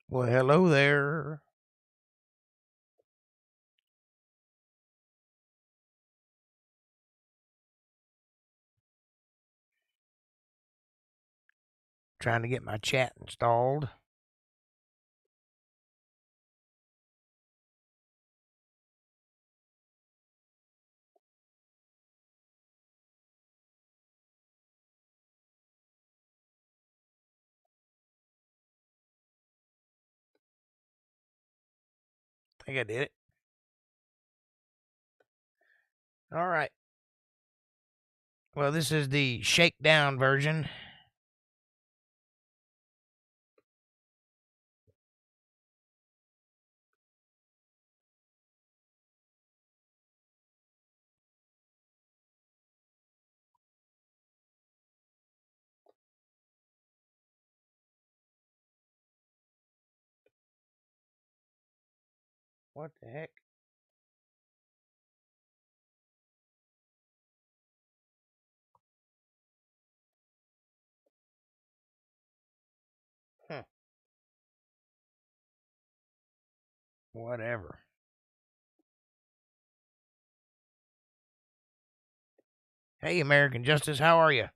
Well, hello there. Trying to get my chat installed. I think I did it. All right. Well, this is the shakedown version. What the heck? Huh. Whatever. Hey, American Justice, how are you?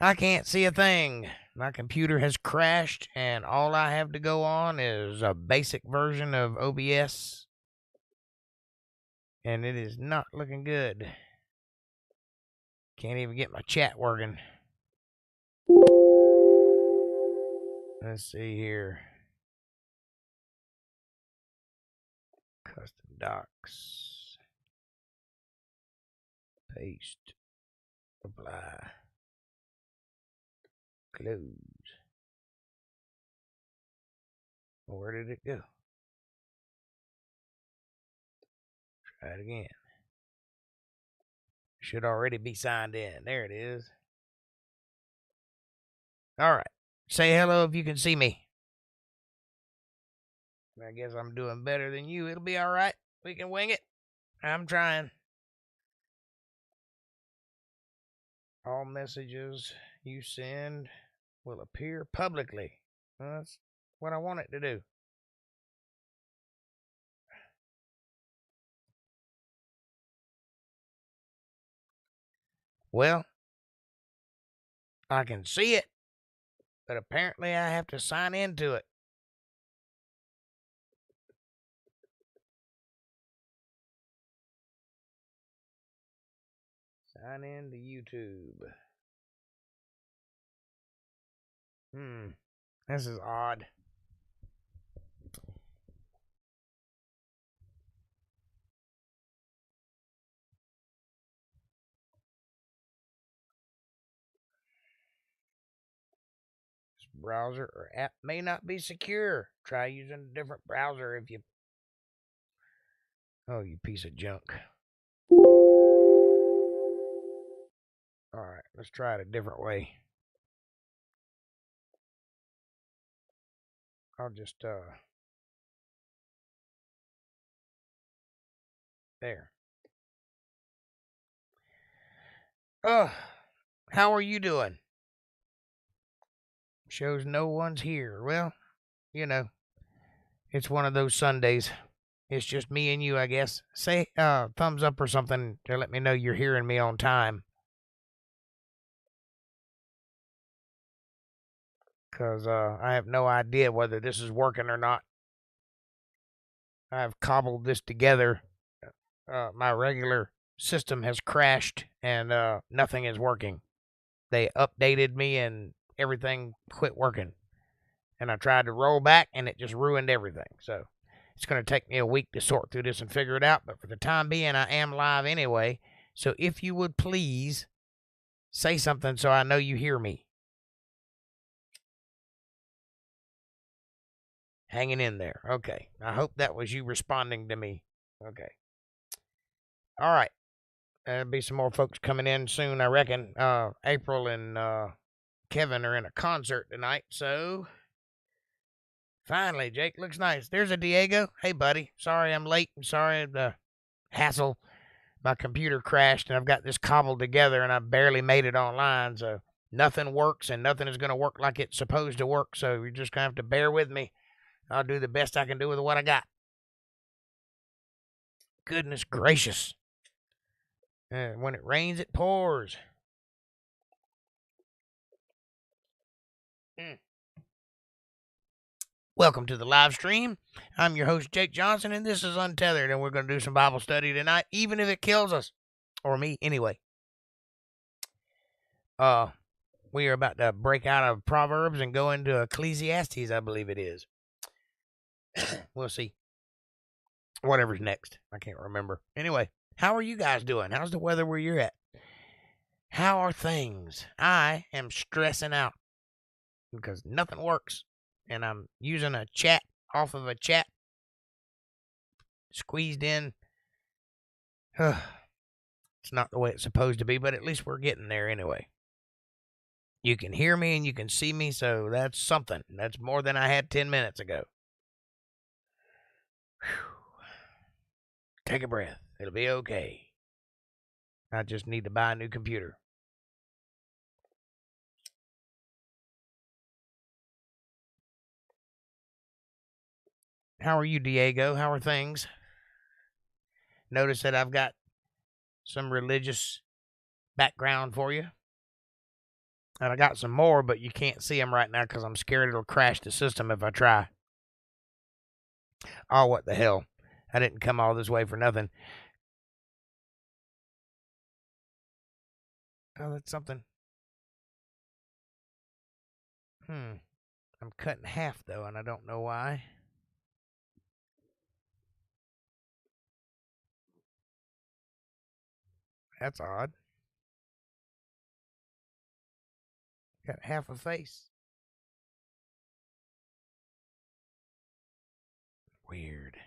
I can't see a thing. My computer has crashed, and all I have to go on is a basic version of OBS, and it is not looking good. Can't even get my chat working. Let's see here. Custom docs. Paste. Apply. Close. Where did it go? Try it again. Should already be signed in. There it is. All right. Say hello if you can see me. I guess I'm doing better than you. It'll be all right. We can wing it. I'm trying. All messages you send will appear publicly. That's what I want it to do. Well, I can see it, but apparently I have to sign into it. Sign in to YouTube. This is odd. This browser or app may not be secure. Try using a different browser if you... Oh, you piece of junk. All right, let's try it a different way. I'll just, there. How are you doing? Shows no one's here. Well, you know, it's one of those Sundays. It's just me and you, I guess. Say, thumbs up or something to let me know you're hearing me on time. Because, I have no idea whether this is working or not. I've cobbled this together. My regular system has crashed and nothing is working. They updated me and everything quit working. And I tried to roll back and it just ruined everything. So it's going to take me a week to sort through this and figure it out. But for the time being, I am live anyway. So if you would please say something so I know you hear me. Hanging in there. Okay. I hope that was you responding to me. Okay. All right. There'll be some more folks coming in soon, I reckon. April and Kevin are in a concert tonight, so finally, Jake looks nice. There's a Diego. Hey, buddy. Sorry I'm late. I'm sorry the hassle. My computer crashed, and I've got this cobbled together, and I barely made it online, so nothing works and nothing is going to work like it's supposed to work. So you're just going to have to bear with me. I'll do the best I can do with what I got. Goodness gracious. When it rains, it pours. Welcome to the live stream. I'm your host, Jake Johnson, and this is Untethered, and we're going to do some Bible study tonight, even if it kills us. Or me, anyway. We are about to break out of Proverbs and go into Ecclesiastes, I believe it is. We'll see. Whatever's next. I can't remember. Anyway, how are you guys doing? How's the weather where you're at? How are things? I am stressing out because nothing works. And I'm using a chat off of a chat. Squeezed in. It's not the way it's supposed to be, but at least we're getting there anyway. You can hear me and you can see me, so that's something. That's more than I had 10 minutes ago. Whew. Take a breath. It'll be okay. I just need to buy a new computer. How are you, Diego? How are things? Notice that I've got some religious background for you. And I got some more, but you can't see them right now because I'm scared it'll crash the system if I try. Oh, what the hell. I didn't come all this way for nothing. Oh, that's something. I'm cut in half, though, and I don't know why. That's odd. Got half a face. Weird.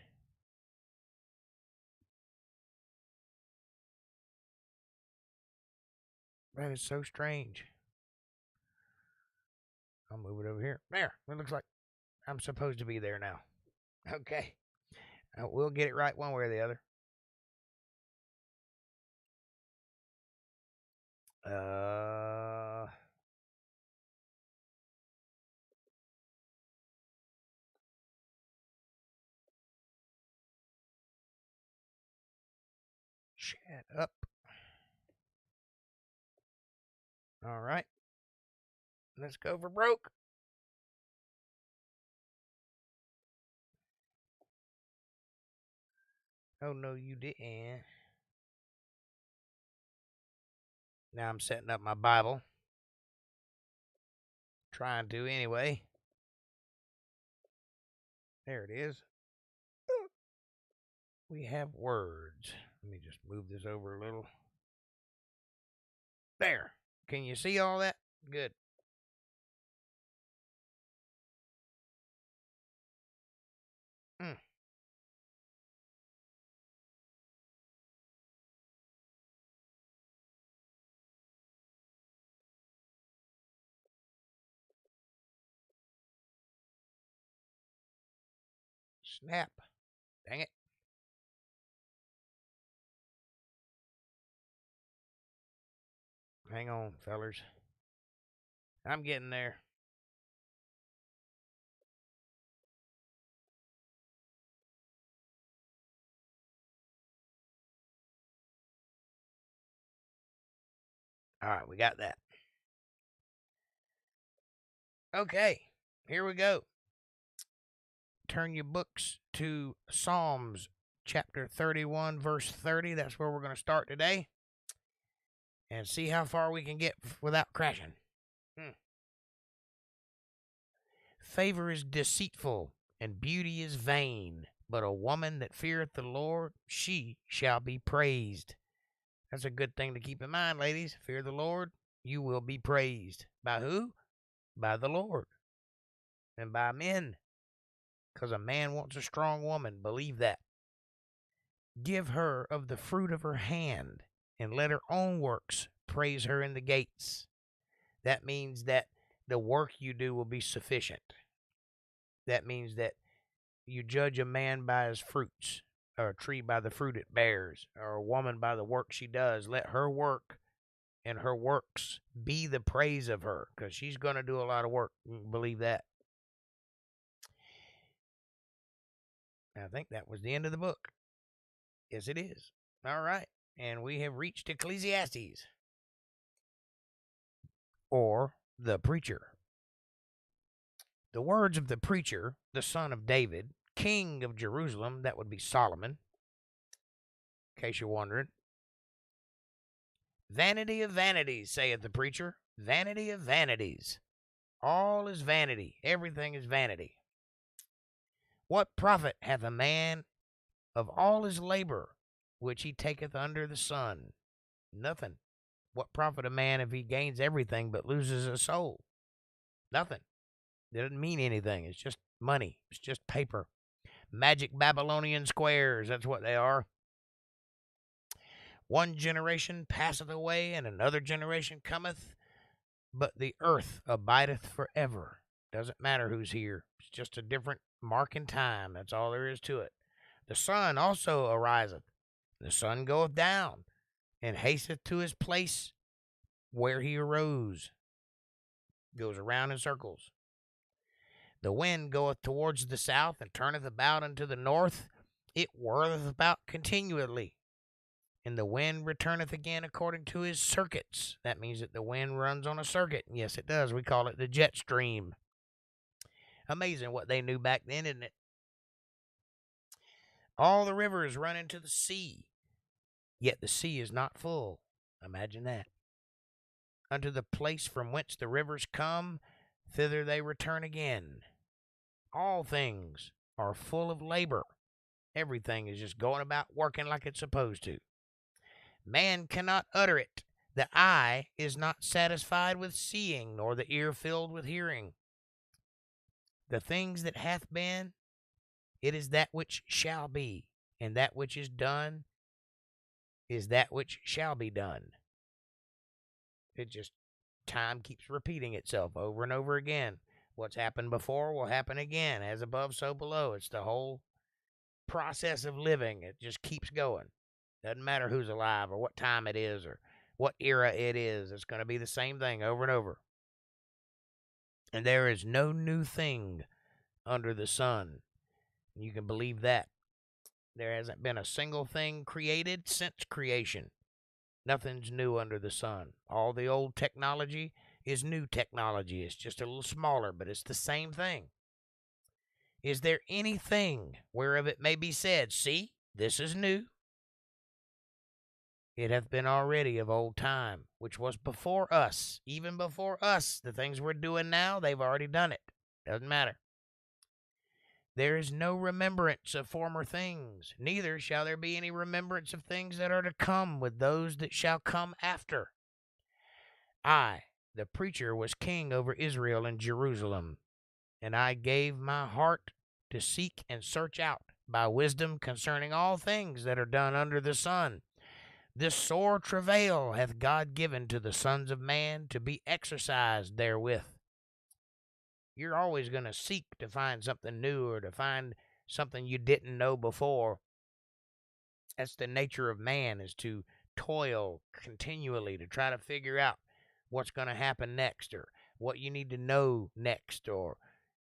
That is so strange. I'll move it over here. There. It looks like I'm supposed to be there now. Okay. We'll get it right one way or the other. Shut up. All right. Let's go for broke. Oh, no, you didn't. Now I'm setting up my Bible. Trying to anyway. There it is. We have words. Let me just move this over a little. There. Can you see all that? Good. Snap. Dang it. Hang on, fellers. I'm getting there. All right, we got that. Okay, here we go. Turn your books to Psalms chapter 31, verse 30. That's where we're going to start today. And see how far we can get without crashing. Favor is deceitful, and beauty is vain. But a woman that feareth the Lord, she shall be praised. That's a good thing to keep in mind, ladies. Fear the Lord, you will be praised. By who? By the Lord. And by men. Because a man wants a strong woman. Believe that. Give her of the fruit of her hand, and let her own works praise her in the gates. That means that the work you do will be sufficient. That means that you judge a man by his fruits, or a tree by the fruit it bears, or a woman by the work she does. Let her work and her works be the praise of her, because she's going to do a lot of work. You can believe that. I think that was the end of the book. Yes, it is. All right. And we have reached Ecclesiastes, or the preacher. The words of the preacher, the son of David, king of Jerusalem, that would be Solomon, in case you're wondering. Vanity of vanities, saith the preacher. Vanity of vanities. All is vanity. Everything is vanity. What profit hath a man of all his labor which he taketh under the sun? Nothing. What profit a man if he gains everything but loses his soul? Nothing. It doesn't mean anything. It's just money. It's just paper. Magic Babylonian squares. That's what they are. One generation passeth away, and another generation cometh, but the earth abideth forever. Doesn't matter who's here. It's just a different mark in time. That's all there is to it. The sun also ariseth. The sun goeth down, and hasteth to his place where he arose. Goes around in circles. The wind goeth towards the south, and turneth about unto the north. It whirleth about continually. And the wind returneth again according to his circuits. That means that the wind runs on a circuit. Yes, it does. We call it the jet stream. Amazing what they knew back then, isn't it? All the rivers run into the sea, yet the sea is not full. Imagine that. Unto the place from whence the rivers come, thither they return again. All things are full of labor. Everything is just going about working like it's supposed to. Man cannot utter it. The eye is not satisfied with seeing, nor the ear filled with hearing. The things that hath been, it is that which shall be, and that which is done is that which shall be done. It just, time keeps repeating itself over and over again. What's happened before will happen again, as above, so below. It's the whole process of living. It just keeps going. Doesn't matter who's alive or what time it is or what era it is. It's going to be the same thing over and over. And there is no new thing under the sun. You can believe that. There hasn't been a single thing created since creation. Nothing's new under the sun. All the old technology is new technology. It's just a little smaller, but it's the same thing. Is there anything whereof it may be said, see, this is new? It hath been already of old time, which was before us, even before us. The things we're doing now, they've already done it. Doesn't matter. There is no remembrance of former things, neither shall there be any remembrance of things that are to come with those that shall come after. I, the preacher, was king over Israel and Jerusalem, and I gave my heart to seek and search out by wisdom concerning all things that are done under the sun. This sore travail hath God given to the sons of man to be exercised therewith. You're always going to seek to find something new or to find something you didn't know before. That's the nature of man, is to toil continually to try to figure out what's going to happen next, or what you need to know next, or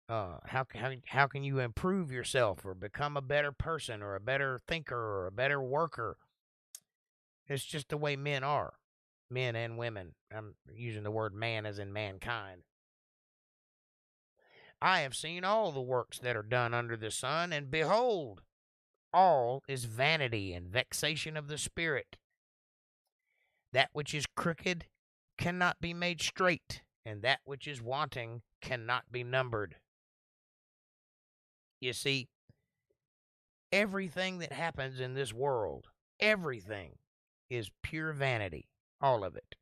how can you improve yourself or become a better person or a better thinker or a better worker. It's just the way men are, men and women. I'm using the word man as in mankind. I have seen all the works that are done under the sun, and behold, all is vanity and vexation of the spirit. That which is crooked cannot be made straight, and that which is wanting cannot be numbered. You see, everything that happens in this world, everything, is pure vanity, all of it.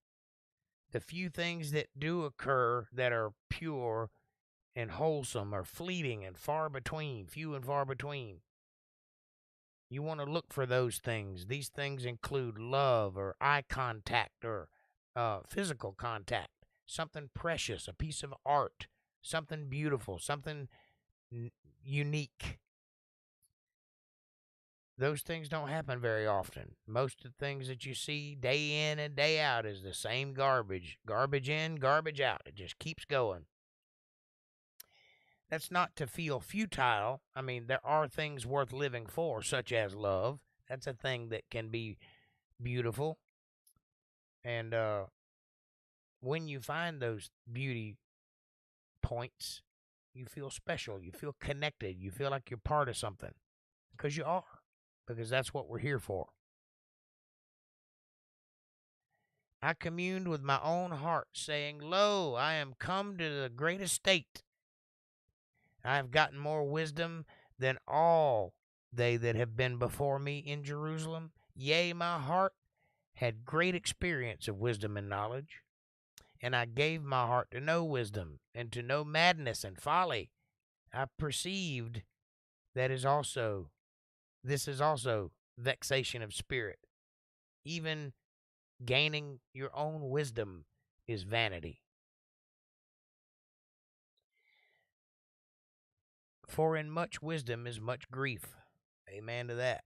The few things that do occur that are pure and wholesome are fleeting and far between, few and far between. You want to look for those things. These things include love or eye contact or physical contact, something precious, a piece of art, something beautiful, something unique. Those things don't happen very often. Most of the things that you see day in and day out is the same garbage. Garbage in, garbage out. It just keeps going. That's not to feel futile. I mean, there are things worth living for, such as love. That's a thing that can be beautiful. And when you find those beauty points, you feel special. You feel connected. You feel like you're part of something. Because you are. Because that's what we're here for. I communed with my own heart, saying, Lo, I am come to the great estate. I have gotten more wisdom than all they that have been before me in Jerusalem. Yea, my heart had great experience of wisdom and knowledge. And I gave my heart to know wisdom, and to know madness and folly. I perceived this is also vexation of spirit. Even gaining your own wisdom is vanity. For in much wisdom is much grief. Amen to that.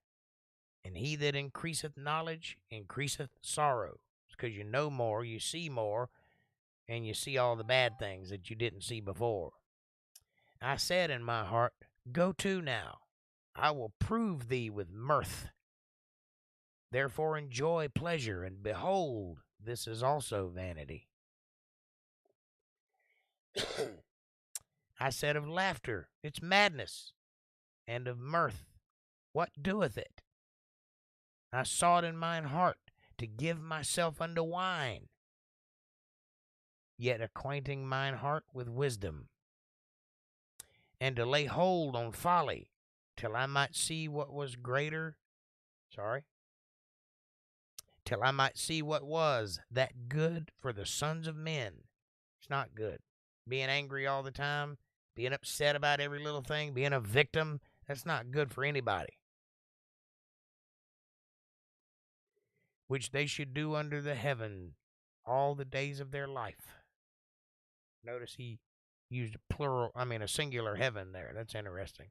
And he that increaseth knowledge increaseth sorrow. Because you know more, you see more, and you see all the bad things that you didn't see before. I said in my heart, Go to now, I will prove thee with mirth. Therefore enjoy pleasure, and behold, this is also vanity. I said of laughter, it's madness, and of mirth, what doeth it? I sought in mine heart to give myself unto wine, yet acquainting mine heart with wisdom, and to lay hold on folly, till I might see what was till I might see what was that good for the sons of men. It's not good. Being angry all the time, being upset about every little thing, being a victim, that's not good for anybody. Which they should do under the heaven all the days of their life. Notice he used a singular heaven there. That's interesting.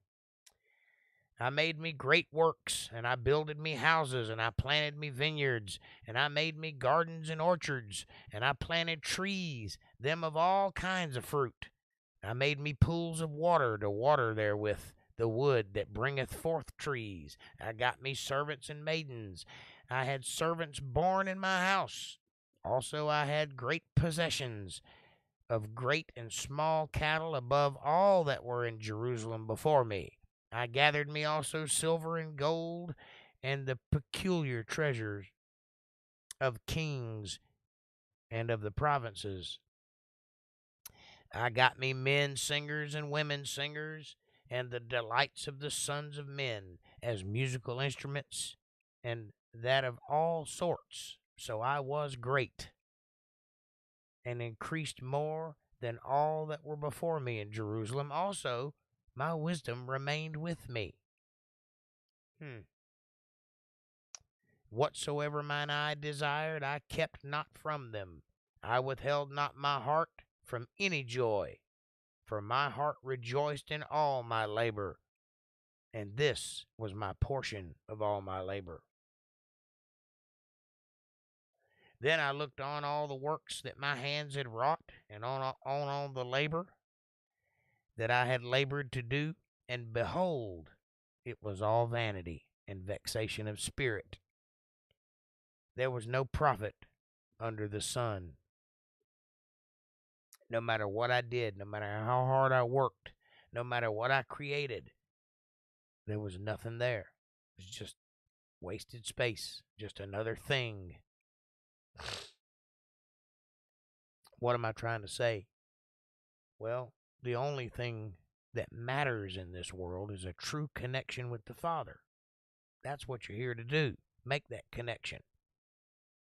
I made me great works, and I builded me houses, and I planted me vineyards, and I made me gardens and orchards, and I planted trees, them of all kinds of fruit. I made me pools of water to water therewith the wood that bringeth forth trees. I got me servants and maidens. I had servants born in my house. Also I had great possessions of great and small cattle above all that were in Jerusalem before me. I gathered me also silver and gold, and the peculiar treasures of kings and of the provinces. I got me men singers and women singers, and the delights of the sons of men as musical instruments, and that of all sorts. So I was great, and increased more than all that were before me in Jerusalem. Also, my wisdom remained with me. Whatsoever mine eye desired, I kept not from them. I withheld not my heart from any joy, for my heart rejoiced in all my labor, and this was my portion of all my labor. Then I looked on all the works that my hands had wrought, and on the labor that I had labored to do, and behold, it was all vanity and vexation of spirit. There was no profit under the sun. No matter what I did, no matter how hard I worked, no matter what I created, there was nothing there. It was just wasted space, just another thing. What am I trying to say? Well, the only thing that matters in this world is a true connection with the Father. That's what you're here to do. Make that connection.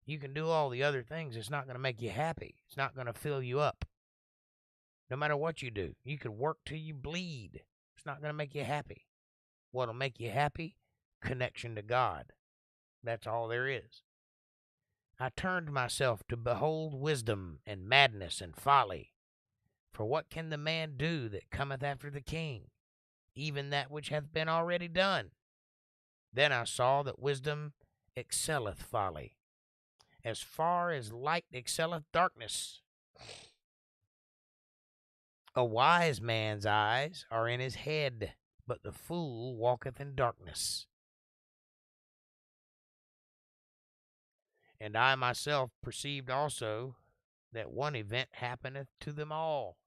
You can do all the other things. It's not going to make you happy. It's not going to fill you up. No matter what you do, you could work till you bleed. It's not going to make you happy. What'll make you happy? Connection to God. That's all there is. I turned myself to behold wisdom and madness and folly. For what can the man do that cometh after the king? Even that which hath been already done. Then I saw that wisdom excelleth folly, as far as light excelleth darkness. A wise man's eyes are in his head, but the fool walketh in darkness. And I myself perceived also that one event happeneth to them all.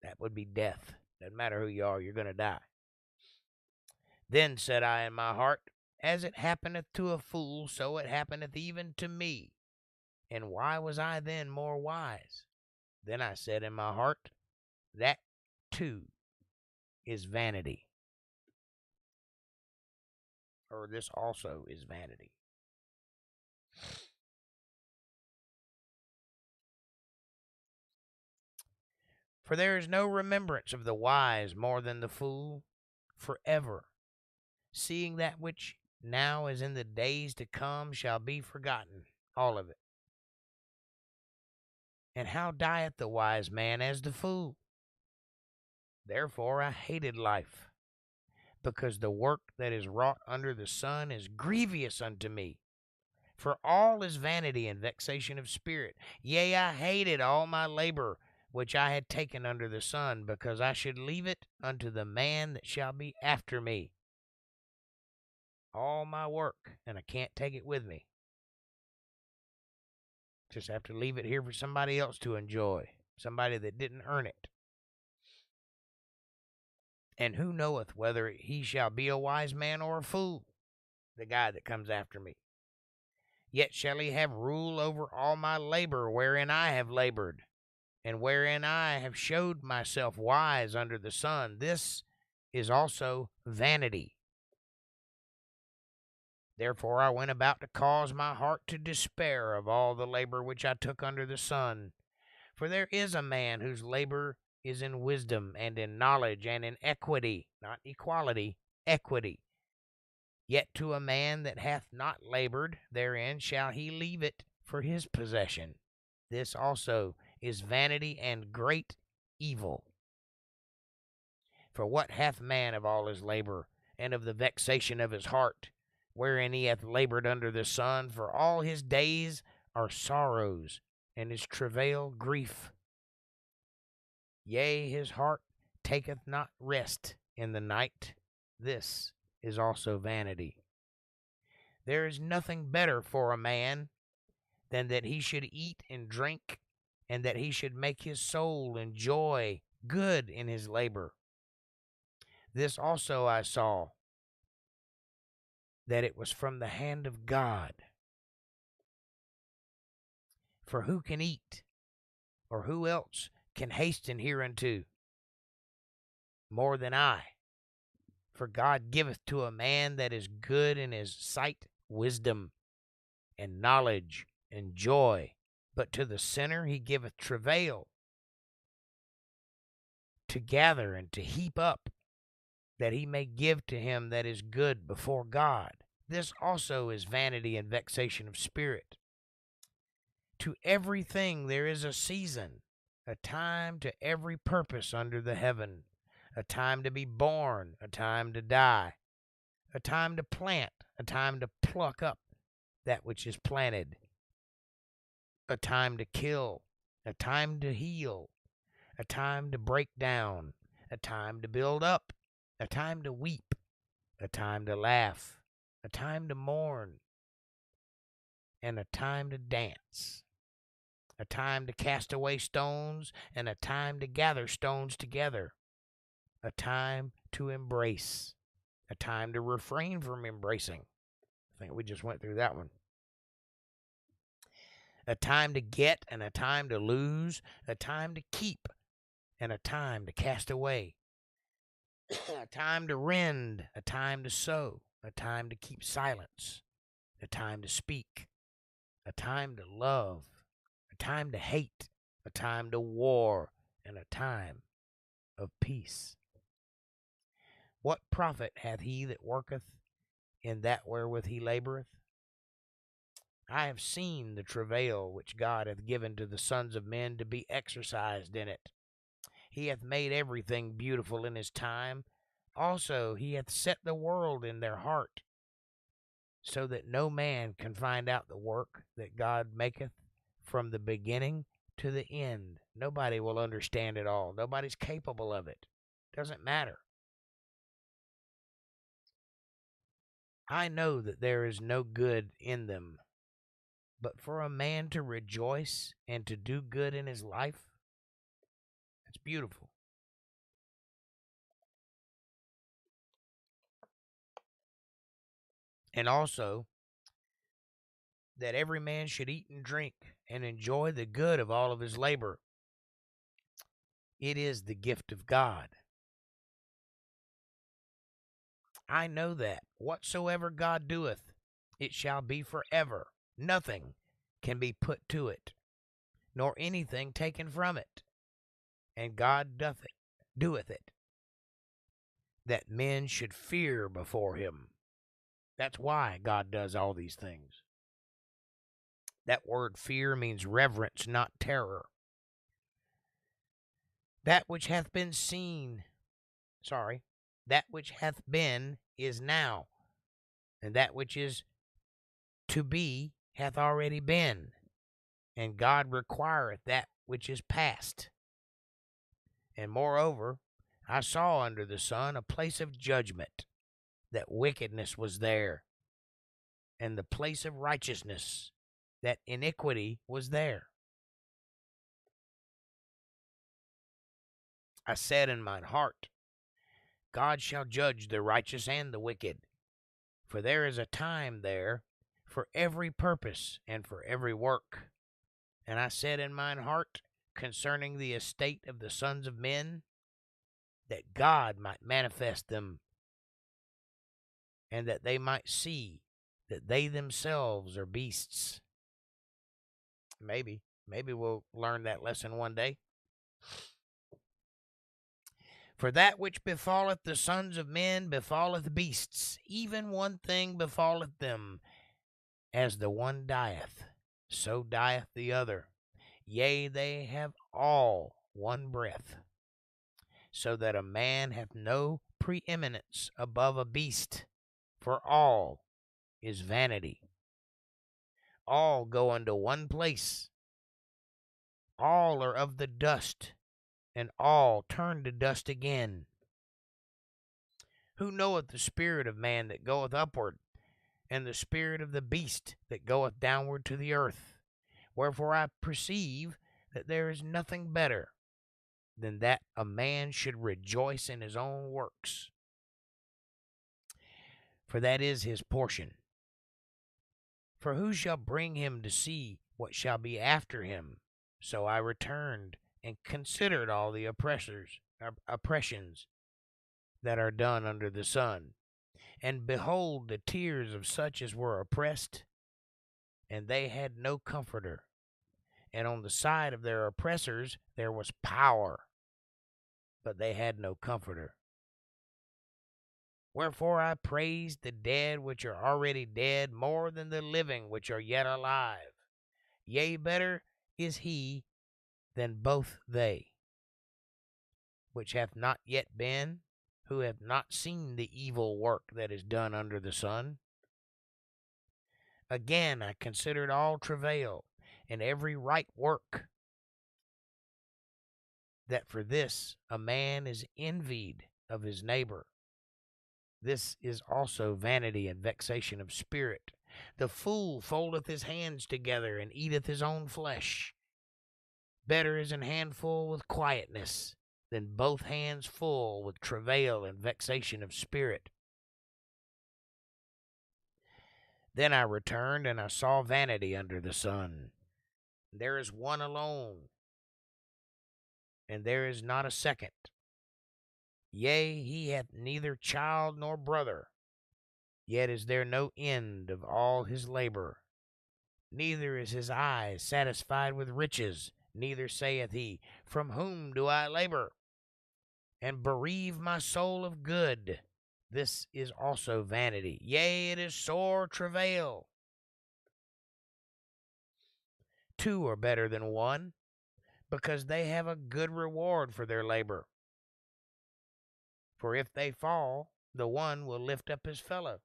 That would be death. Doesn't matter who you are, you're going to die. Then said I in my heart, as it happeneth to a fool, so it happeneth even to me. And why was I then more wise? Then I said in my heart, that too is vanity. Or this also is vanity. For there is no remembrance of the wise more than the fool forever, seeing that which now is in the days to come shall be forgotten, all of it. And how dieth the wise man as the fool? Therefore I hated life, because the work that is wrought under the sun is grievous unto me. For all is vanity and vexation of spirit. Yea, I hated all my labor which I had taken under the sun, because I should leave it unto the man that shall be after me. All my work, and I can't take it with me. Just have to leave it here for somebody else to enjoy, somebody that didn't earn it. And who knoweth whether he shall be a wise man or a fool, the guy that comes after me? Yet shall he have rule over all my labor wherein I have labored, and wherein I have showed myself wise under the sun. This is also vanity. Therefore I went about to cause my heart to despair of all the labor which I took under the sun. For there is a man whose labor is in wisdom and in knowledge and in equity, not equality, equity. Yet to a man that hath not labored therein shall he leave it for his possession. This also is vanity and great evil. For what hath man of all his labor, and of the vexation of his heart, wherein he hath labored under the sun? For all his days are sorrows, and his travail grief. Yea, his heart taketh not rest in the night. This is also vanity. There is nothing better for a man than that he should eat and drink, and that he should make his soul enjoy good in his labor. This also I saw, that it was from the hand of God. For who can eat, or who else can hasten hereunto more than I? For God giveth to a man that is good in his sight wisdom, and knowledge, and joy. But to the sinner he giveth travail, to gather and to heap up, that he may give to him that is good before God. This also is vanity and vexation of spirit. To everything there is a season, a time to every purpose under the heaven, a time to be born, a time to die, a time to plant, a time to pluck up that which is planted, a time to kill, a time to heal, a time to break down, a time to build up, a time to weep, a time to laugh, a time to mourn, and a time to dance, a time to cast away stones, and a time to gather stones together, a time to embrace, a time to refrain from embracing. I think we just went through that one. A time to get and a time to lose, a time to keep and a time to cast away, a time to rend, a time to sow, a time to keep silence, a time to speak, a time to love, a time to hate, a time to war, and a time of peace. What profit hath he that worketh in that wherewith he laboureth? I have seen the travail which God hath given to the sons of men to be exercised in it. He hath made everything beautiful in his time. Also he hath set the world in their heart, so that no man can find out the work that God maketh from the beginning to the end. Nobody will understand it all. Nobody's capable of it. Doesn't matter. I know that there is no good in them, but for a man to rejoice and to do good in his life, it's beautiful. And also, that every man should eat and drink and enjoy the good of all of his labor. It is the gift of God. I know that whatsoever God doeth, it shall be forever. Nothing can be put to it, nor anything taken from it. And God doeth it, that men should fear before him. That's why God does all these things. That word fear means reverence, not terror. That which hath been is now, and that which is to be hath already been, and God requireth that which is past. And moreover, I saw under the sun a place of judgment, that wickedness was there, and the place of righteousness, that iniquity was there. I said in mine heart, God shall judge the righteous and the wicked, for there is a time there for every purpose and for every work. And I said in mine heart concerning the estate of the sons of men, that God might manifest them, and that they might see that they themselves are beasts. Maybe we'll learn that lesson one day. For that which befalleth the sons of men befalleth beasts, even one thing befalleth them. As the one dieth, so dieth the other. Yea, they have all one breath, so that a man hath no preeminence above a beast, for all is vanity. All go unto one place. All are of the dust, and all turn to dust again. Who knoweth the spirit of man that goeth upward, and the spirit of the beast that goeth downward to the earth? Wherefore I perceive that there is nothing better than that a man should rejoice in his own works, for that is his portion. For who shall bring him to see what shall be after him? So I returned and considered all the oppressions that are done under the sun. And behold, the tears of such as were oppressed, and they had no comforter. And on the side of their oppressors there was power, but they had no comforter. Wherefore I praised the dead which are already dead more than the living which are yet alive. Yea, better is he than both they, which hath not yet been, who have not seen the evil work that is done under the sun. Again I considered all travail and every right work, that for this a man is envied of his neighbor. This is also vanity and vexation of spirit. The fool foldeth his hands together and eateth his own flesh. Better is an handful with quietness than both hands full with travail and vexation of spirit. Then I returned, and I saw vanity under the sun. There is one alone, and there is not a second. Yea, he hath neither child nor brother, yet is there no end of all his labor. Neither is his eye satisfied with riches, neither saith he, From whom do I labor, and bereave my soul of good? This is also vanity. Yea, it is sore travail. Two are better than one, because they have a good reward for their labor. For if they fall, the one will lift up his fellow.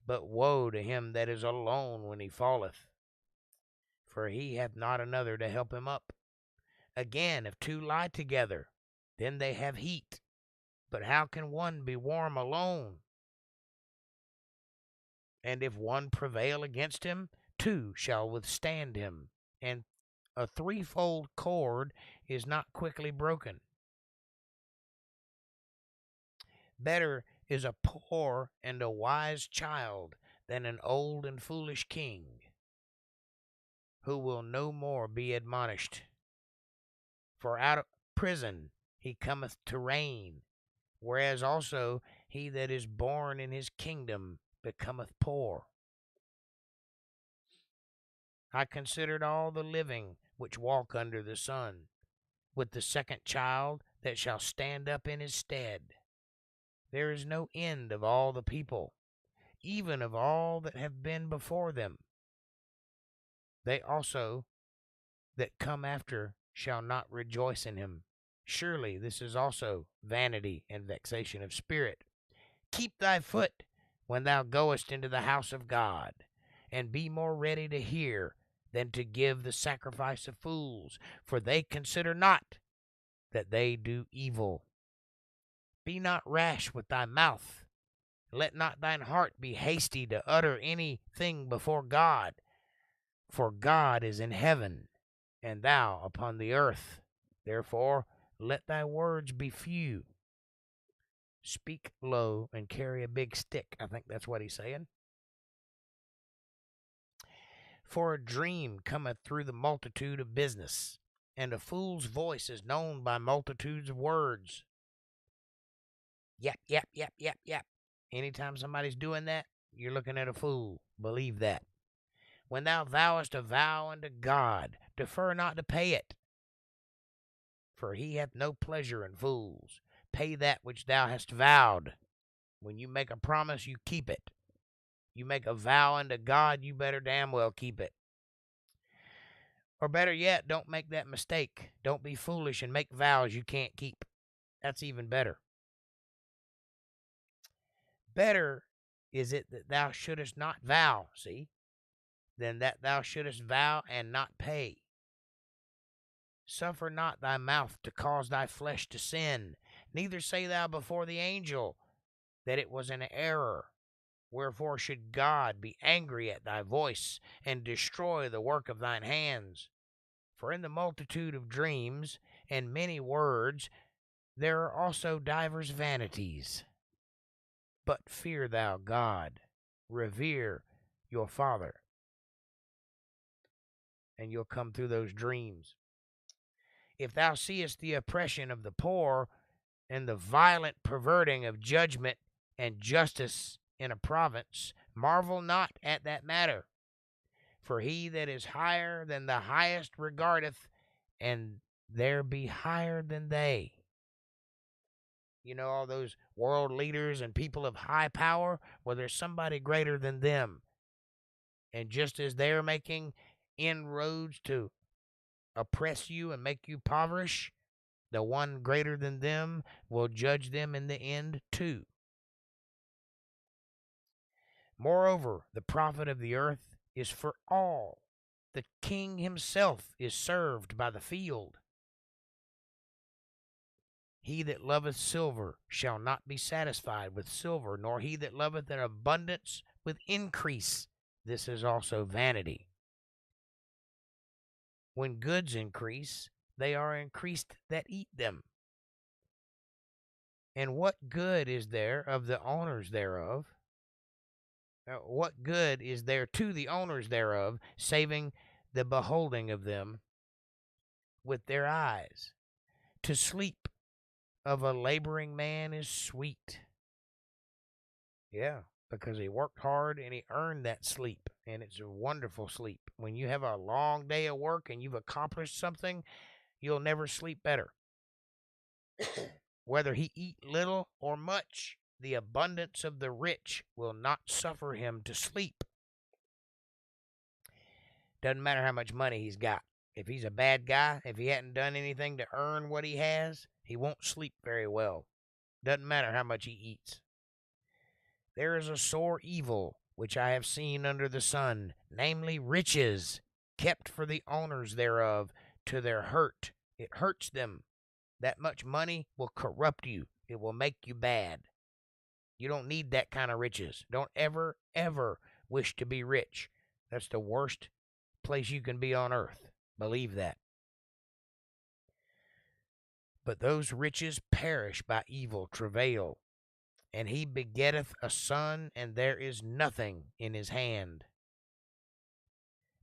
But woe to him that is alone when he falleth, for he hath not another to help him up. Again, if two lie together, then they have heat. But how can one be warm alone? And if one prevail against him, two shall withstand him. And a threefold cord is not quickly broken. Better is a poor and a wise child than an old and foolish king, who will no more be admonished. For out of prison he cometh to reign, whereas also he that is born in his kingdom becometh poor. I considered all the living which walk under the sun, with the second child that shall stand up in his stead. There is no end of all the people, even of all that have been before them. They also that come after shall not rejoice in him. Surely this is also vanity and vexation of spirit. Keep thy foot when thou goest into the house of God, and be more ready to hear than to give the sacrifice of fools, for they consider not that they do evil. Be not rash with thy mouth. Let not thine heart be hasty to utter anything before God, for God is in heaven, and thou upon the earth. Therefore let thy words be few. Speak low and carry a big stick. I think that's what he's saying. For a dream cometh through the multitude of business, and a fool's voice is known by multitudes of words. Yap, yap, yap, yap, yap. Anytime somebody's doing that, you're looking at a fool. Believe that. When thou vowest a vow unto God, defer not to pay it, for he hath no pleasure in fools. Pay that which thou hast vowed. When you make a promise, you keep it. You make a vow unto God, you better damn well keep it. Or better yet, don't make that mistake. Don't be foolish and make vows you can't keep. That's even better. Better is it that thou shouldest not vow, see, than that thou shouldest vow and not pay. Suffer not thy mouth to cause thy flesh to sin, neither say thou before the angel that it was an error. Wherefore should God be angry at thy voice, and destroy the work of thine hands? For in the multitude of dreams and many words there are also divers vanities. But fear thou God, revere your Father, and you'll come through those dreams. If thou seest the oppression of the poor, and the violent perverting of judgment and justice in a province, marvel not at that matter. For he that is higher than the highest regardeth, and there be higher than they. You know, all those world leaders and people of high power, well, there's somebody greater than them. And just as they're making inroads to oppress you and make you impoverish, the one greater than them will judge them in the end too. Moreover, the profit of the earth is for all. The king himself is served by the field. He that loveth silver shall not be satisfied with silver, nor he that loveth an abundance with increase. This is also vanity. When goods increase, they are increased that eat them. And what good is there of the owners thereof? What good is there to the owners thereof, saving the beholding of them with their eyes? To sleep of a laboring man is sweet. Yeah, because he worked hard and he earned that sleep, and it's a wonderful sleep. When you have a long day of work and you've accomplished something, you'll never sleep better. Whether he eat little or much, the abundance of the rich will not suffer him to sleep. Doesn't matter how much money he's got. If he's a bad guy, if he hadn't done anything to earn what he has, he won't sleep very well. Doesn't matter how much he eats. There is a sore evil which I have seen under the sun, namely riches, kept for the owners thereof to their hurt. It hurts them. That much money will corrupt you. It will make you bad. You don't need that kind of riches. Don't ever, ever wish to be rich. That's the worst place you can be on earth. Believe that. But those riches perish by evil travail. And he begetteth a son, and there is nothing in his hand.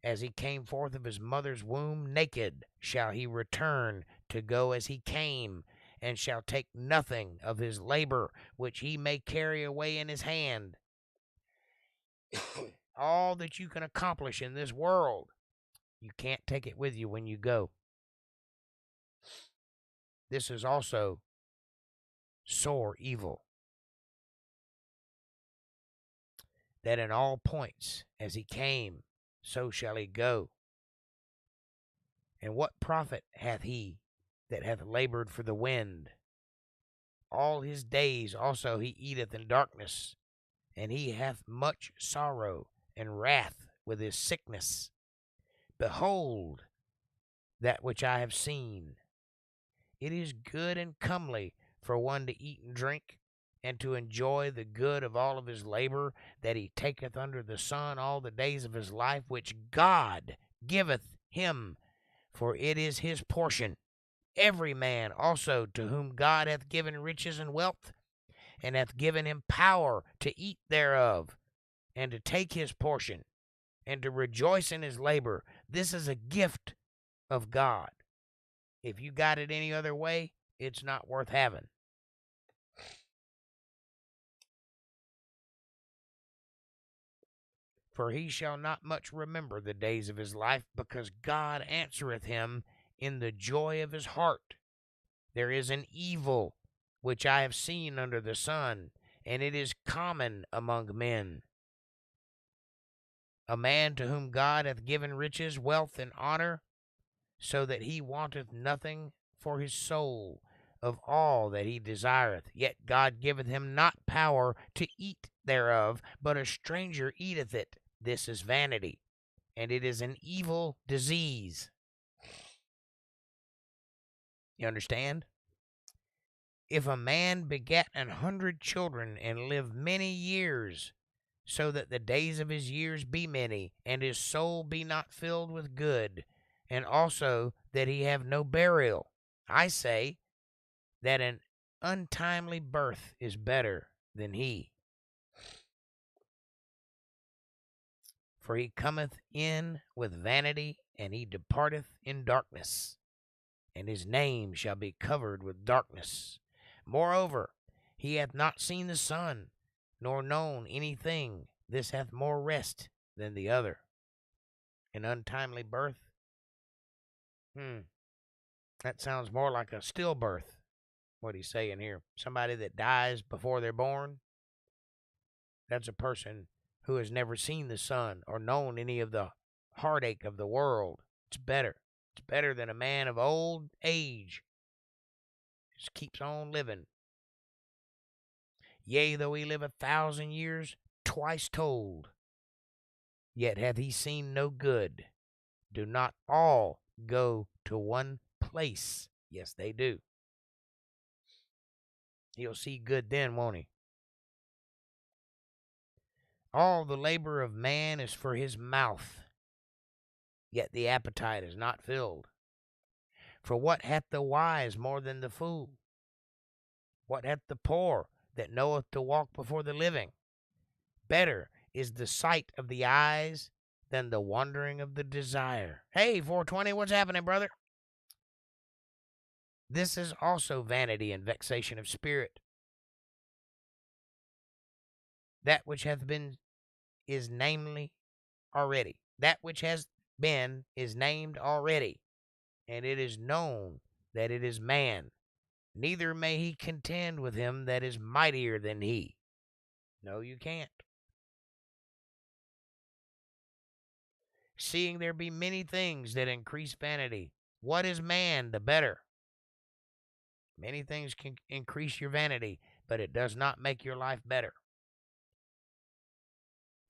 As he came forth of his mother's womb, naked shall he return to go as he came, and shall take nothing of his labor which he may carry away in his hand. All that you can accomplish in this world, you can't take it with you when you go. This is also sore evil. That in all points, as he came, so shall he go. And what profit hath he that hath labored for the wind? All his days also he eateth in darkness, and he hath much sorrow and wrath with his sickness. Behold, that which I have seen. It is good and comely for one to eat and drink, and to enjoy the good of all of his labor that he taketh under the sun all the days of his life, which God giveth him, for it is his portion. Every man also to whom God hath given riches and wealth, and hath given him power to eat thereof, and to take his portion, and to rejoice in his labor, this is a gift of God. If you got it any other way, it's not worth having. For he shall not much remember the days of his life, because God answereth him in the joy of his heart. There is an evil which I have seen under the sun, and it is common among men. A man to whom God hath given riches, wealth, and honor, so that he wanteth nothing for his soul of all that he desireth. Yet God giveth him not power to eat thereof, but a stranger eateth it. This is vanity, and it is an evil disease. You understand? If a man begat 100 children, and live many years, so that the days of his years be many, and his soul be not filled with good, and also that he have no burial, I say that an untimely birth is better than he. For he cometh in with vanity, and he departeth in darkness, and his name shall be covered with darkness. Moreover, he hath not seen the sun, nor known anything. This hath more rest than the other. An untimely birth? That sounds more like a stillbirth, what he's saying here. Somebody that dies before they're born. That's a person who has never seen the sun or known any of the heartache of the world. It's better. It's better than a man of old age. Just keeps on living. Yea, though he live 1,000 years, twice told, yet hath he seen no good. Do not all go to one place? Yes, they do. He'll see good then, won't he? All the labor of man is for his mouth, yet the appetite is not filled. For what hath the wise more than the fool? What hath the poor that knoweth to walk before the living? Better is the sight of the eyes than the wandering of the desire. Hey, 420, what's happening, brother? This is also vanity and vexation of spirit. That which hath been is namely already. That which has been is named already, and it is known that it is man. Neither may he contend with him that is mightier than he. No, you can't. Seeing there be many things that increase vanity, what is man the better? Many things can increase your vanity, but it does not make your life better.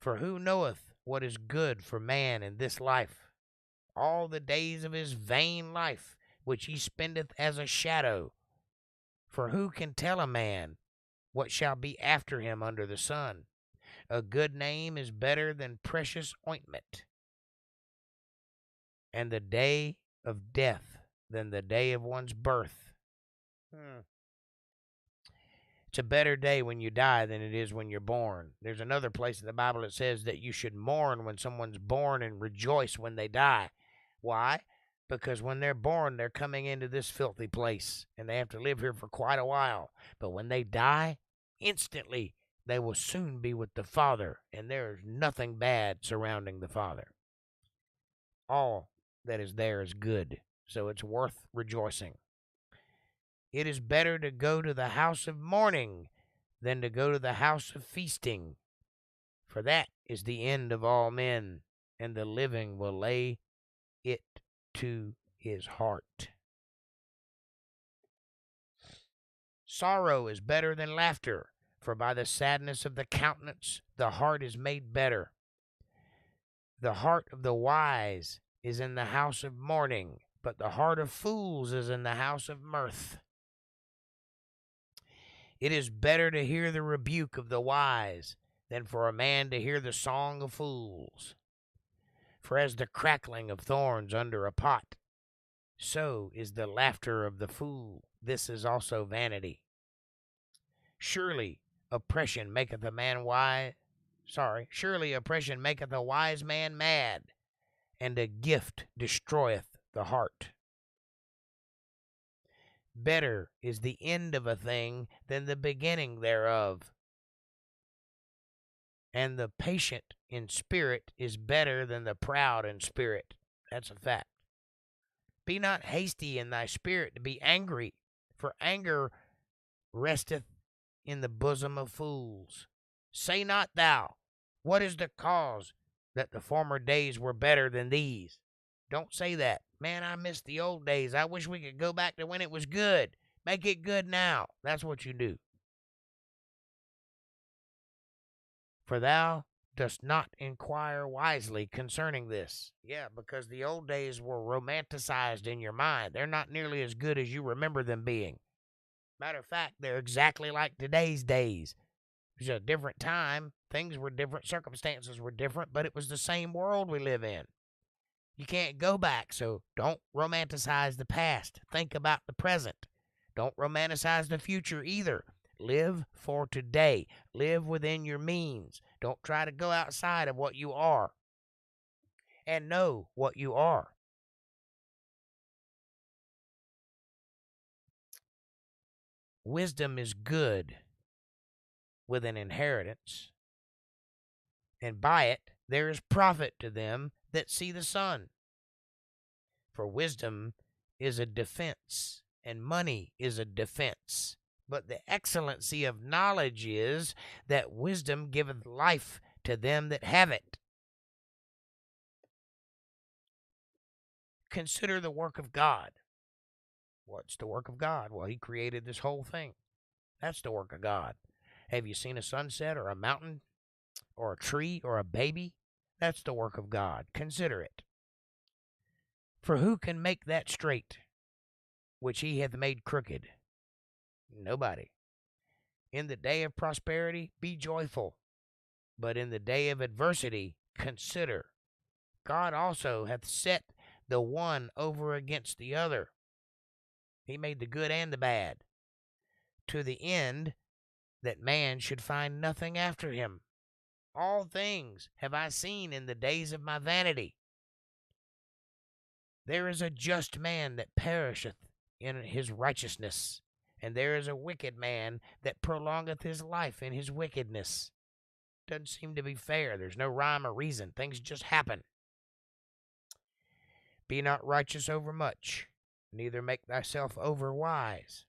For who knoweth what is good for man in this life, all the days of his vain life, which he spendeth as a shadow? For who can tell a man what shall be after him under the sun? A good name is better than precious ointment, and the day of death than the day of one's birth. It's a better day when you die than it is when you're born. There's another place in the Bible that says that you should mourn when someone's born and rejoice when they die. Why? Because when they're born, they're coming into this filthy place, and they have to live here for quite a while. But when they die, instantly, they will soon be with the Father, and there is nothing bad surrounding the Father. All that is there is good, so it's worth rejoicing. It is better to go to the house of mourning than to go to the house of feasting, for that is the end of all men, and the living will lay it to his heart. Sorrow is better than laughter, for by the sadness of the countenance the heart is made better. The heart of the wise is in the house of mourning, but the heart of fools is in the house of mirth. It is better to hear the rebuke of the wise than for a man to hear the song of fools. For as the crackling of thorns under a pot, so is the laughter of the fool. This is also vanity. Surely oppression maketh a wise man mad, and a gift destroyeth the heart. Better is the end of a thing than the beginning thereof, and the patient in spirit is better than the proud in spirit. That's a fact. Be not hasty in thy spirit to be angry, for anger resteth in the bosom of fools. Say not thou, what is the cause that the former days were better than these? Don't say that. Man, I miss the old days. I wish we could go back to when it was good. Make it good now. That's what you do. For thou dost not inquire wisely concerning this. Yeah, because the old days were romanticized in your mind. They're not nearly as good as you remember them being. Matter of fact, they're exactly like today's days. It was a different time. Things were different. Circumstances were different, but it was the same world we live in. You can't go back, so don't romanticize the past. Think about the present. Don't romanticize the future either. Live for today. Live within your means. Don't try to go outside of what you are. And know what you are. Wisdom is good with an inheritance, and by it there is profit to them that see the sun. For wisdom is a defense, and money is a defense. But the excellency of knowledge is that wisdom giveth life to them that have it. Consider the work of God. What's the work of God? Well, he created this whole thing. That's the work of God. Have you seen a sunset or a mountain or a tree or a baby? That's the work of God. Consider it. For who can make that straight which he hath made crooked? Nobody. In the day of prosperity, be joyful. But in the day of adversity, consider. God also hath set the one over against the other. He made the good and the bad, to the end that man should find nothing after him. All things have I seen in the days of my vanity. There is a just man that perisheth in his righteousness, and there is a wicked man that prolongeth his life in his wickedness. Doesn't seem to be fair. There's no rhyme or reason. Things just happen. Be not righteous over much, neither make thyself over wise.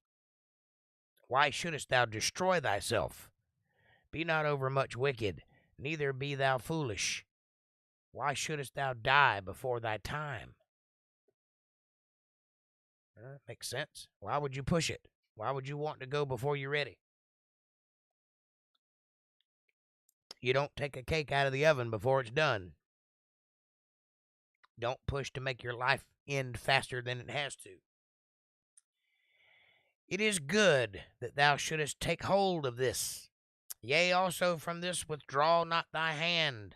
Why shouldest thou destroy thyself? Be not over much wicked, neither be thou foolish. Why shouldest thou die before thy time? Makes sense. Why would you push it? Why would you want to go before you're ready? You don't take a cake out of the oven before it's done. Don't push to make your life end faster than it has to. It is good that thou shouldest take hold of this. Yea, also from this withdraw not thy hand.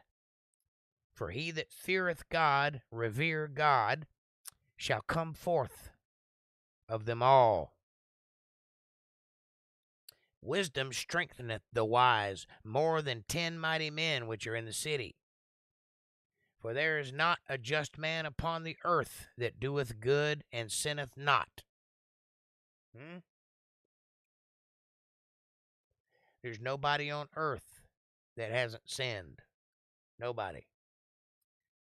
For he that feareth God, revere God, shall come forth of them all. Wisdom strengtheneth the wise more than 10 mighty men which are in the city. For there is not a just man upon the earth that doeth good and sinneth not. There's nobody on earth that hasn't sinned. Nobody.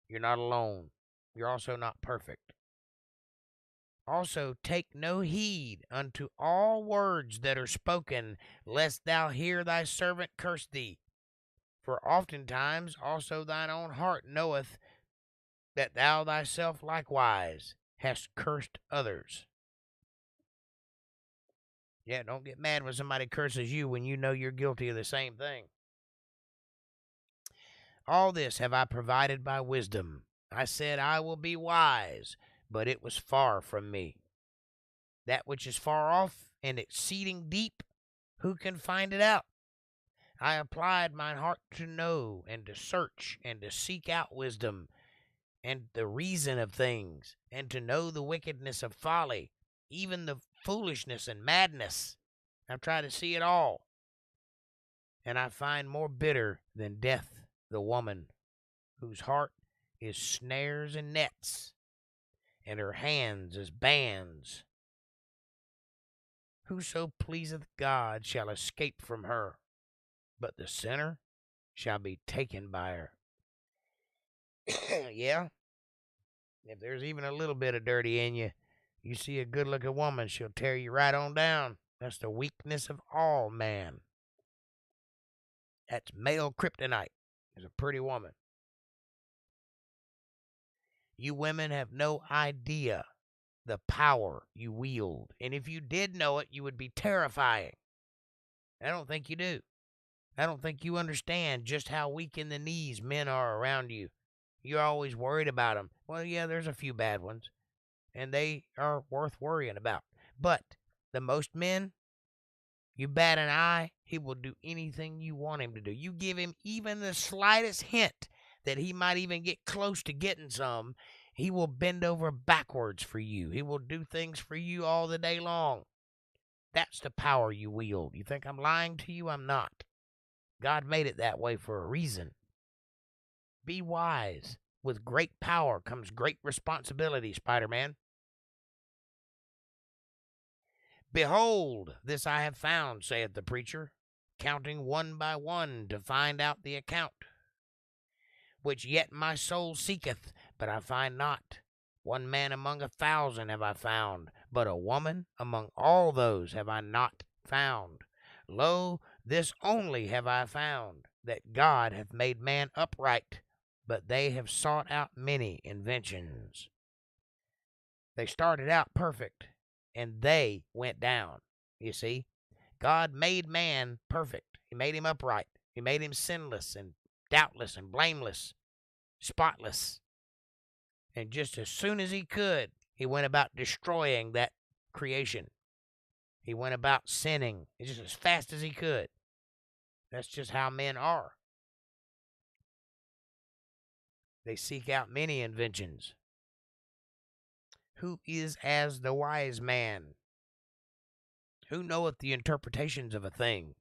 You're not alone. You're also not perfect. Also take no heed unto all words that are spoken, lest thou hear thy servant curse thee. For oftentimes also thine own heart knoweth that thou thyself likewise hast cursed others. Yeah, don't get mad when somebody curses you when you know you're guilty of the same thing. All this have I provided by wisdom. I said, I will be wise, but it was far from me. That which is far off and exceeding deep, who can find it out? I applied mine heart to know and to search and to seek out wisdom and the reason of things, and to know the wickedness of folly, even the foolishness and madness. I've tried to see it all. And I find more bitter than death the woman whose heart is snares and nets, and her hands as bands. Whoso pleaseth God shall escape from her, but the sinner shall be taken by her. Yeah, if there's even a little bit of dirty in you, you see a good-looking woman, she'll tear you right on down. That's the weakness of all man. That's male kryptonite, is a pretty woman. You women have no idea the power you wield. And if you did know it, you would be terrifying. I don't think you do. I don't think you understand just how weak in the knees men are around you. You're always worried about them. Well, yeah, there's a few bad ones, and they are worth worrying about. But the most men, you bat an eye, he will do anything you want him to do. You give him even the slightest hint that he might even get close to getting some, he will bend over backwards for you. He will do things for you all the day long. That's the power you wield. You think I'm lying to you? I'm not. God made it that way for a reason. Be wise. With great power comes great responsibility, Spider-Man. Behold, this I have found, saith the preacher, counting one by one to find out the account, which yet my soul seeketh, but I find not. One man among 1,000 have I found, but a woman among all those have I not found. Lo, this only have I found, that God hath made man upright, but they have sought out many inventions. They started out perfect, and they went down. You see, God made man perfect. He made him upright. He made him sinless and doubtless and blameless, spotless. And just as soon as he could, he went about destroying that creation. He went about sinning just as fast as he could. That's just how men are. They seek out many inventions. Who is as the wise man? Who knoweth the interpretations of a thing?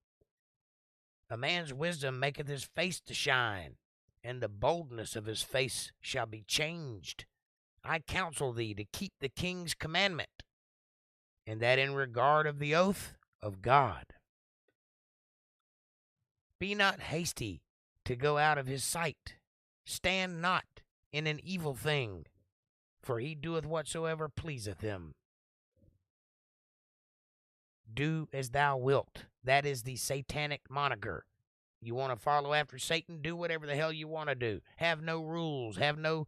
A man's wisdom maketh his face to shine, and the boldness of his face shall be changed. I counsel thee to keep the king's commandment, and that in regard of the oath of God. Be not hasty to go out of his sight. Stand not in an evil thing, for he doeth whatsoever pleaseth him. Do as thou wilt. That is the satanic moniker. You want to follow after Satan? Do whatever the hell you want to do. Have no rules. Have no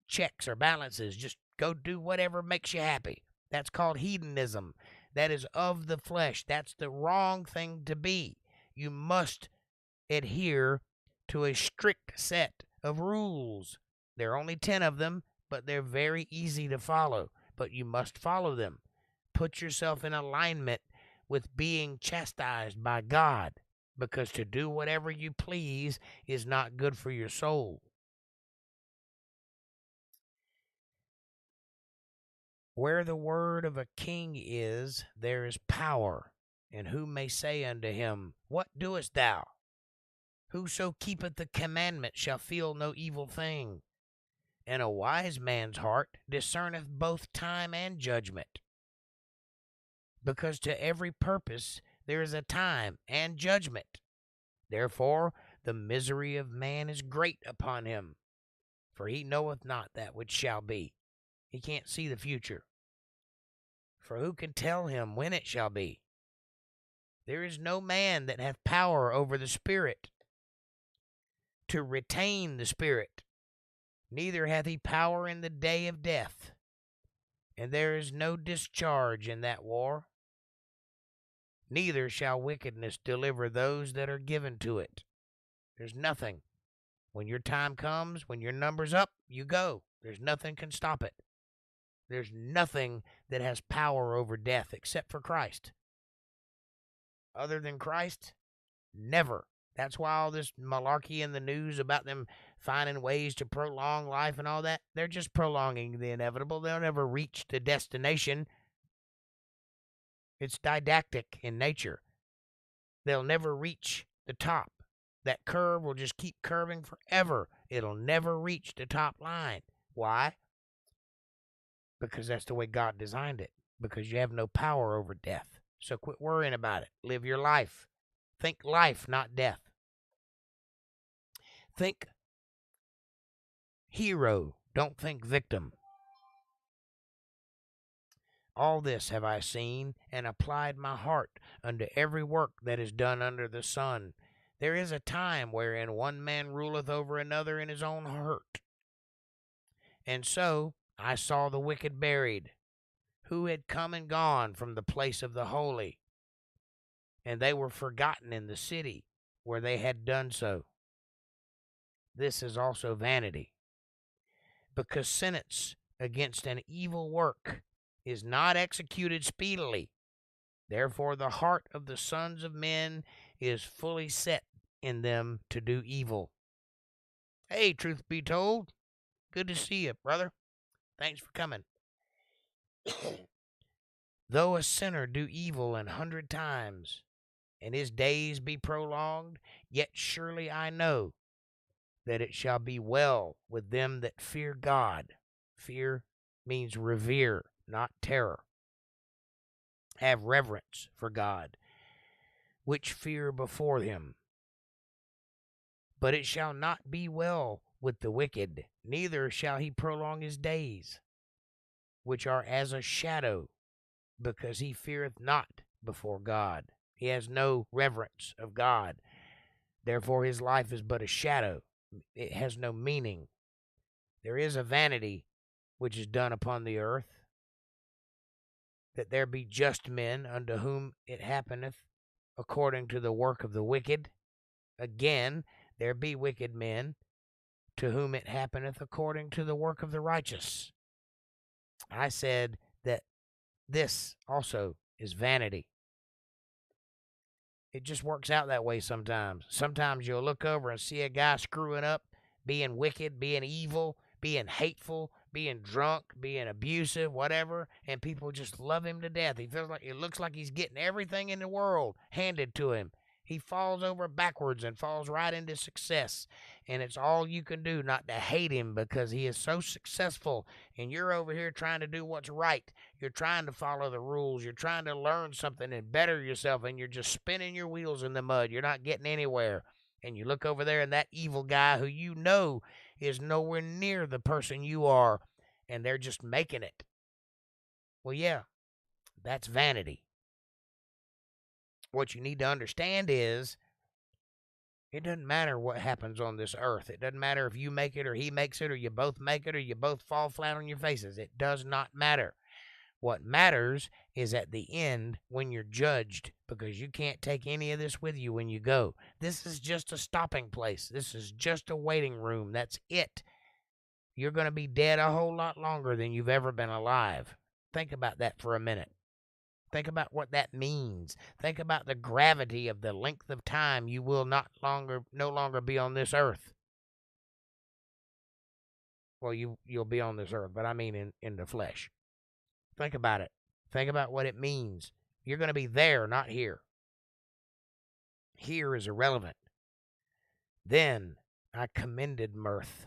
checks or balances. Just go do whatever makes you happy. That's called hedonism. That is of the flesh. That's the wrong thing to be. You must adhere to a strict set of rules. There are only 10 of them, but they're very easy to follow. But you must follow them. Put yourself in alignment with being chastised by God, because to do whatever you please is not good for your soul. Where the word of a king is, there is power. And who may say unto him, What doest thou? Whoso keepeth the commandment shall feel no evil thing. And a wise man's heart discerneth both time and judgment. Because to every purpose there is a time and judgment. Therefore the misery of man is great upon him, for he knoweth not that which shall be. He can't see the future. For who can tell him when it shall be? There is no man that hath power over the Spirit to retain the Spirit, neither hath he power in the day of death. And there is no discharge in that war, neither shall wickedness deliver those that are given to it. There's nothing. When your time comes, when your number's up, you go. There's nothing can stop it. There's nothing that has power over death except for Christ. Other than Christ, never. That's why all this malarkey in the news about them finding ways to prolong life and all that, they're just prolonging the inevitable. They'll never reach the destination. It's didactic in nature. They'll never reach the top. That curve will just keep curving forever. It'll never reach the top line. Why? Because that's the way God designed it. Because you have no power over death. So quit worrying about it. Live your life. Think life, not death. Think hero. Don't think victim. All this have I seen, and applied my heart unto every work that is done under the sun. There is a time wherein one man ruleth over another in his own hurt. And so I saw the wicked buried, who had come and gone from the place of the holy, and they were forgotten in the city where they had done so. This is also vanity, because sentence against an evil work is not executed speedily. Therefore the heart of the sons of men is fully set in them to do evil. Hey, truth be told, good to see you, brother. Thanks for coming. Though a sinner do evil 100 times, and his days be prolonged, yet surely I know that it shall be well with them that fear God. Fear means revere, not terror. Have reverence for God, which fear before him. But it shall not be well with the wicked, neither shall he prolong his days, which are as a shadow, because he feareth not before God. He has no reverence of God. Therefore his life is but a shadow. It has no meaning. There is a vanity which is done upon the earth, that there be just men unto whom it happeneth according to the work of the wicked. Again, there be wicked men to whom it happeneth according to the work of the righteous. I said that this also is vanity. It just works out that way sometimes. Sometimes you'll look over and see a guy screwing up, being wicked, being evil, being hateful, being drunk, being abusive, whatever, and people just love him to death. It looks like he's getting everything in the world handed to him. He falls over backwards and falls right into success. And it's all you can do not to hate him, because he is so successful. And you're over here trying to do what's right. You're trying to follow the rules. You're trying to learn something and better yourself. And you're just spinning your wheels in the mud. You're not getting anywhere. And you look over there and that evil guy who you know is nowhere near the person you are, and they're just making it. Well, yeah, that's vanity. What you need to understand is, it doesn't matter what happens on this earth. It doesn't matter if you make it or he makes it, or you both make it, or you both fall flat on your faces. It does not matter. What matters is at the end when you're judged, because you can't take any of this with you when you go. This is just a stopping place. This is just a waiting room. That's it. You're going to be dead a whole lot longer than you've ever been alive. Think about that for a minute. Think about what that means. Think about the gravity of the length of time you will no longer be on this earth. Well, you'll be on this earth, but I mean in the flesh. Think about it. Think about what it means. You're going to be there, not here. Here is irrelevant. Then I commended mirth,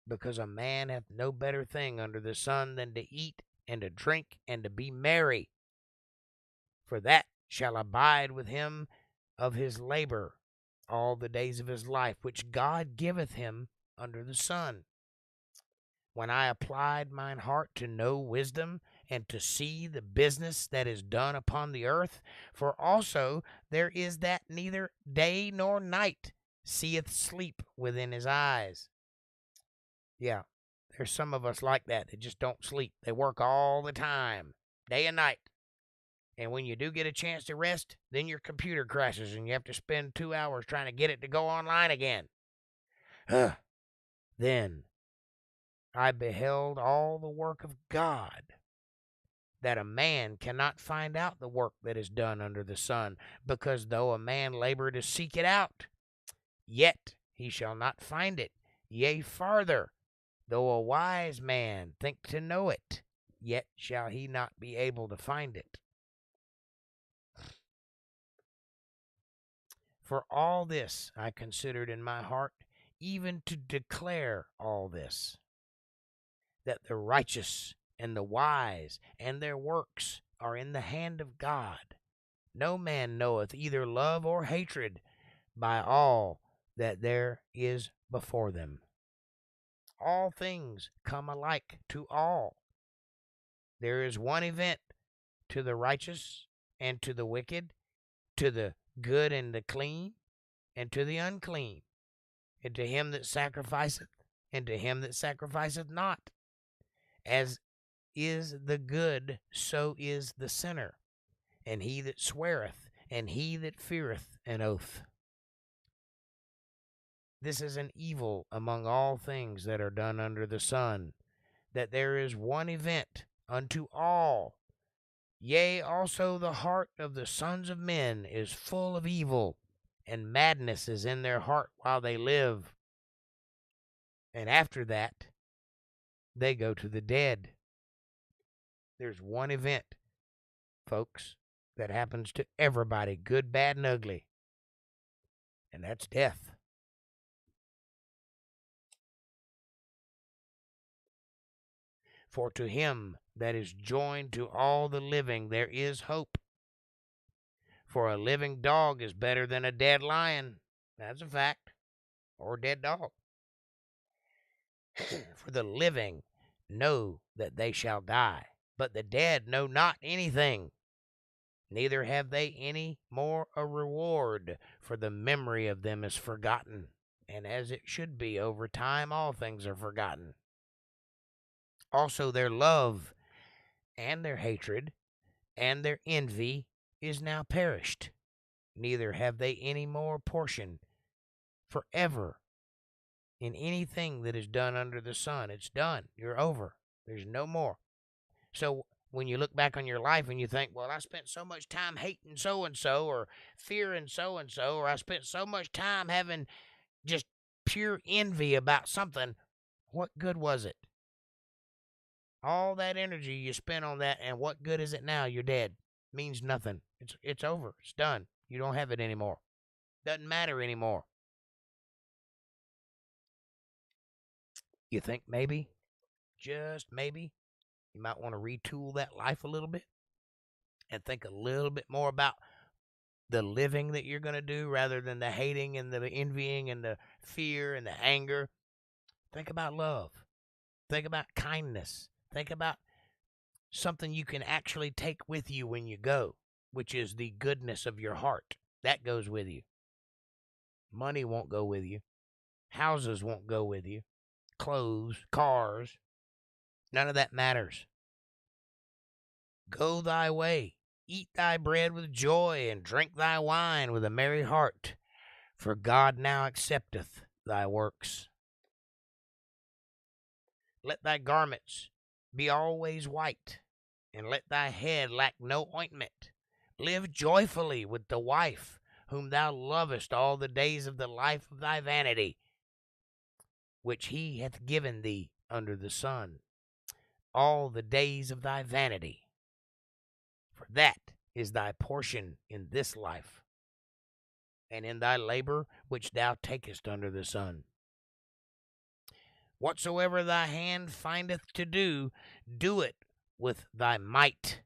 because a man hath no better thing under the sun than to eat and to drink and to be merry. For that shall abide with him of his labor all the days of his life, which God giveth him under the sun. When I applied mine heart to know wisdom, and to see the business that is done upon the earth, for also there is that neither day nor night seeth sleep within his eyes. Yeah, there's some of us like that. They just don't sleep. They work all the time, day and night. And when you do get a chance to rest, then your computer crashes and you have to spend 2 hours trying to get it to go online again. Then I beheld all the work of God, that a man cannot find out the work that is done under the sun, because though a man labor to seek it out, yet he shall not find it. Yea, farther, though a wise man think to know it, yet shall he not be able to find it. For all this I considered in my heart, even to declare all this, that the righteous and the wise and their works are in the hand of God. No man knoweth either love or hatred by all that there is before them. All things come alike to all. There is one event to the righteous and to the wicked, to the good and the clean, and to the unclean, and to him that sacrificeth, and to him that sacrificeth not. As is the good, so is the sinner, and he that sweareth, and he that feareth an oath. This is an evil among all things that are done under the sun, that there is one event unto all. Yea, also the heart of the sons of men is full of evil, and madness is in their heart while they live. And after that, they go to the dead. There's one event, folks, that happens to everybody, good, bad, and ugly, and that's death. For to him that is joined to all the living there is hope. For a living dog is better than a dead lion. That's a fact. Or a dead dog. For the living know that they shall die, but the dead know not anything. Neither have they any more a reward, for the memory of them is forgotten. And as it should be, over time all things are forgotten. Also their love and their hatred and their envy is now perished. Neither have they any more portion forever in anything that is done under the sun. It's done. You're over. There's no more. So when you look back on your life and you think, well, I spent so much time hating so-and-so or fearing so-and-so, or I spent so much time having just pure envy about something, what good was it? All that energy you spent on that, and what good is it now? You're dead. Means nothing. It's over. It's done. You don't have it anymore. Doesn't matter anymore. You think maybe, just maybe, you might want to retool that life a little bit and think a little bit more about the living that you're going to do rather than the hating and the envying and the fear and the anger. Think about love. Think about kindness. Think about something you can actually take with you when you go, which is the goodness of your heart. That goes with you. Money won't go with you. Houses won't go with you. Clothes, cars, none of that matters. Go thy way, eat thy bread with joy, and drink thy wine with a merry heart, for God now accepteth thy works. Let thy garments be always white, and let thy head lack no ointment. Live joyfully with the wife whom thou lovest all the days of the life of thy vanity, which he hath given thee under the sun, all the days of thy vanity. For that is thy portion in this life, and in thy labor which thou takest under the sun. Whatsoever thy hand findeth to do, do it with thy might.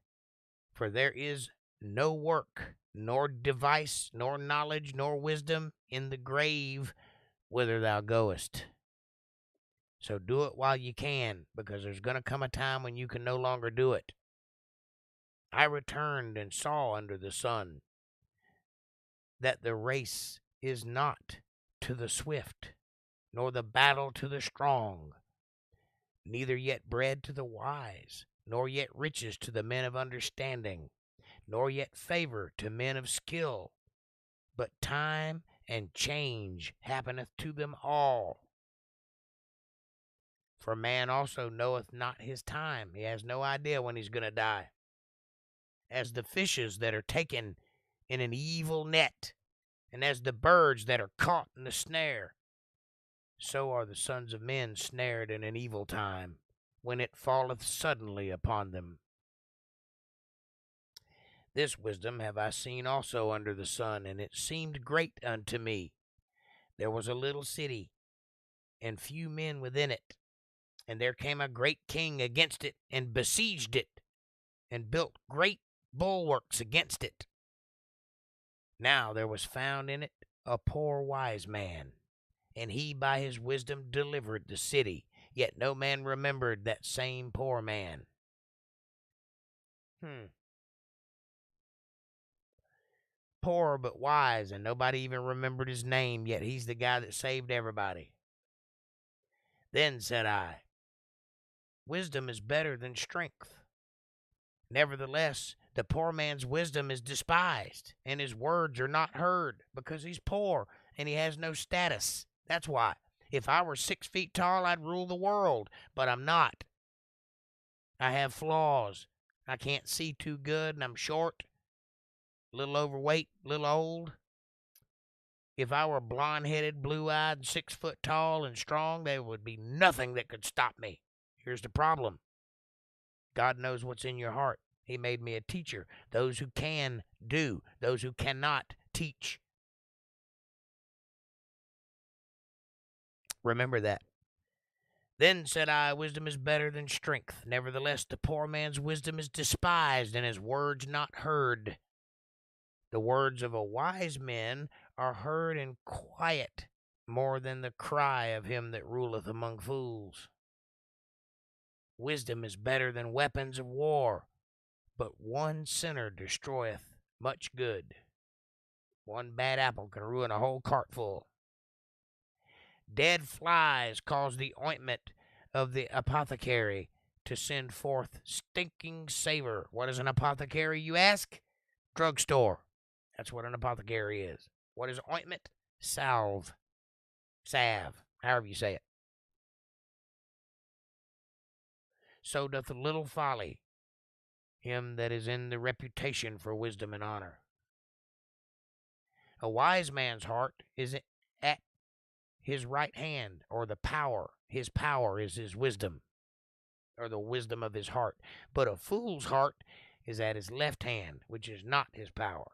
For there is no work, nor device, nor knowledge, nor wisdom in the grave whither thou goest. So do it while you can, because there's going to come a time when you can no longer do it. I returned and saw under the sun that the race is not to the swift, nor the battle to the strong, neither yet bread to the wise, nor yet riches to the men of understanding, nor yet favor to men of skill. But time and change happeneth to them all. For man also knoweth not his time. He has no idea when he's going to die. As the fishes that are taken in an evil net, and as the birds that are caught in the snare, so are the sons of men snared in an evil time, when it falleth suddenly upon them. This wisdom have I seen also under the sun, and it seemed great unto me. There was a little city, and few men within it. And there came a great king against it, and besieged it, and built great bulwarks against it. Now there was found in it a poor wise man, and he by his wisdom delivered the city, yet no man remembered that same poor man. Poor but wise, and nobody even remembered his name, yet he's the guy that saved everybody. Then said I, wisdom is better than strength. Nevertheless, the poor man's wisdom is despised, and his words are not heard, because he's poor and he has no status. That's why. If I were 6 feet tall, I'd rule the world, but I'm not. I have flaws. I can't see too good, and I'm short, a little overweight, a little old. If I were blonde-headed, blue-eyed, 6 foot tall, and strong, there would be nothing that could stop me. Here's the problem. God knows what's in your heart. He made me a teacher. Those who can do. Those who cannot teach. Remember that. Then said I, wisdom is better than strength. Nevertheless, the poor man's wisdom is despised, and his words not heard. The words of a wise man are heard in quiet, more than the cry of him that ruleth among fools. Wisdom is better than weapons of war, but one sinner destroyeth much good. One bad apple can ruin a whole cart full. Dead flies cause the ointment of the apothecary to send forth stinking savor. What is an apothecary, you ask? Drugstore. That's what an apothecary is. What is ointment? Salve. However you say it. So doth a little folly him that is in the reputation for wisdom and honor. A wise man's heart is at his right hand, or the power. His power is his wisdom, or the wisdom of his heart. But a fool's heart is at his left hand, which is not his power.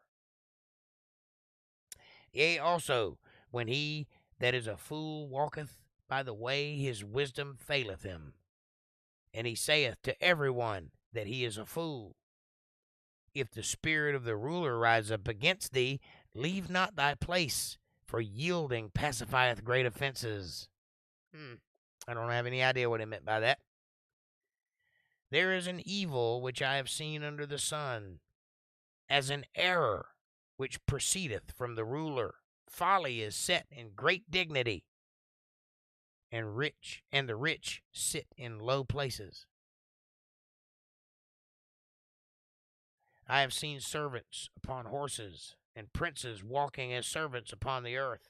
Yea, also, when he that is a fool walketh by the way, his wisdom faileth him. And he saith to every one that he is a fool. If the spirit of the ruler rise up against thee, leave not thy place, for yielding pacifieth great offenses. I don't have any idea what he meant by that. There is an evil which I have seen under the sun, as an error which proceedeth from the ruler. Folly is set in great dignity, and the rich sit in low places. I have seen servants upon horses, and princes walking as servants upon the earth.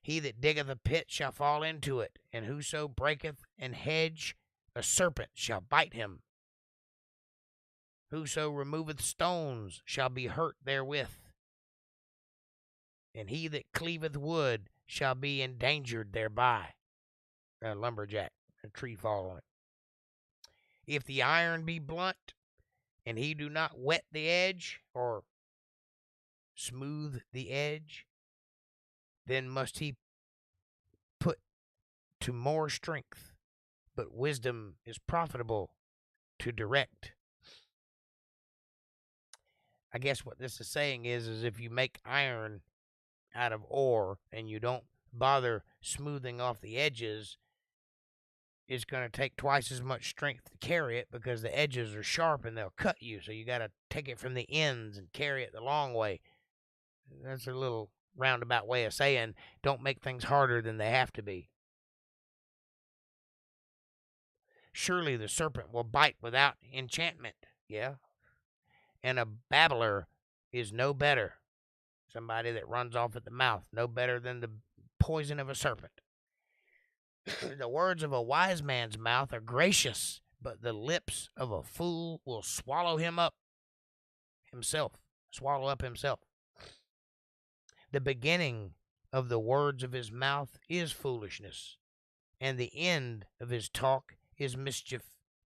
He that diggeth a pit shall fall into it, and whoso breaketh an hedge, a serpent shall bite him. Whoso removeth stones shall be hurt therewith, and he that cleaveth wood shall be endangered thereby. A lumberjack, a tree fall on it. If the iron be blunt, and he do not wet the edge, or smooth the edge, then must he put to more strength. But wisdom is profitable to direct. I guess what this is saying is if you make iron out of ore and you don't bother smoothing off the edges, it's going to take twice as much strength to carry it because the edges are sharp and they'll cut you. So you got to take it from the ends and carry it the long way. That's a little roundabout way of saying don't make things harder than they have to be. Surely the serpent will bite without enchantment. Yeah. And a babbler is no better. Somebody that runs off at the mouth, no better than the poison of a serpent. The words of a wise man's mouth are gracious, but the lips of a fool will swallow him up himself. Swallow up himself. The beginning of the words of his mouth is foolishness, and the end of his talk is mischief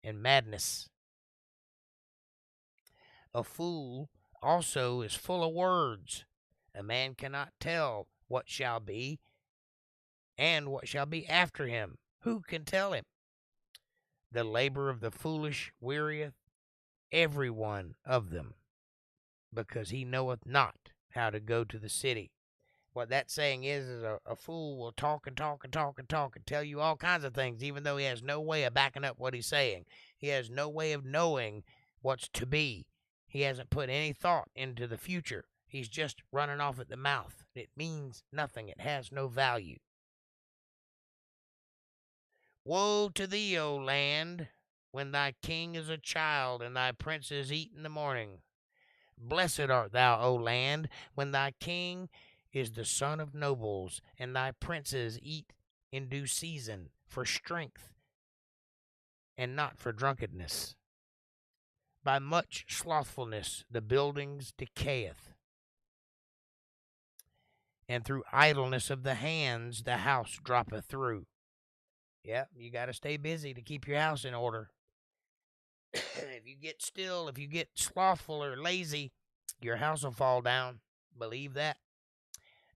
and madness. A fool also is full of words. A man cannot tell what shall be and what shall be after him. Who can tell him? The labor of the foolish wearieth every one of them, because he knoweth not how to go to the city. What that's saying is a fool will talk and talk and talk and talk and tell you all kinds of things, even though he has no way of backing up what he's saying. He has no way of knowing what's to be. He hasn't put any thought into the future. He's just running off at the mouth. It means nothing. It has no value. Woe to thee, O land, when thy king is a child and thy princes eat in the morning. Blessed art thou, O land, when thy king is the son of nobles, and thy princes eat in due season for strength and not for drunkenness. By much slothfulness the buildings decayeth, and through idleness of the hands the house droppeth through. Yeah, you got to stay busy to keep your house in order. If you get still, if you get slothful or lazy, your house will fall down. Believe that.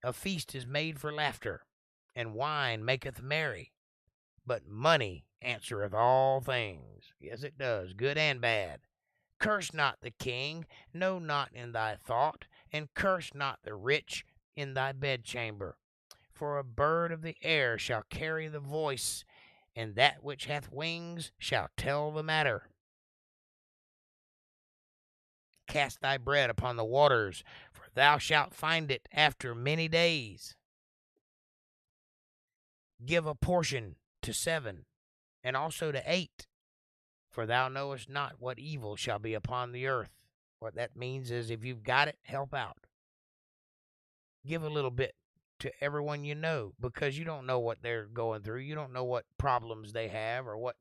A feast is made for laughter, and wine maketh merry, but money answereth all things. Yes, it does, good and bad. Curse not the king, no, not in thy thought, and curse not the rich in thy bedchamber. For a bird of the air shall carry the voice, and that which hath wings shall tell the matter. Cast thy bread upon the waters, for thou shalt find it after many days. Give a portion to 7, and also to 8, for thou knowest not what evil shall be upon the earth. What that means is if you've got it, help out. Give a little bit to everyone you know, because you don't know what they're going through. You don't know what problems they have or what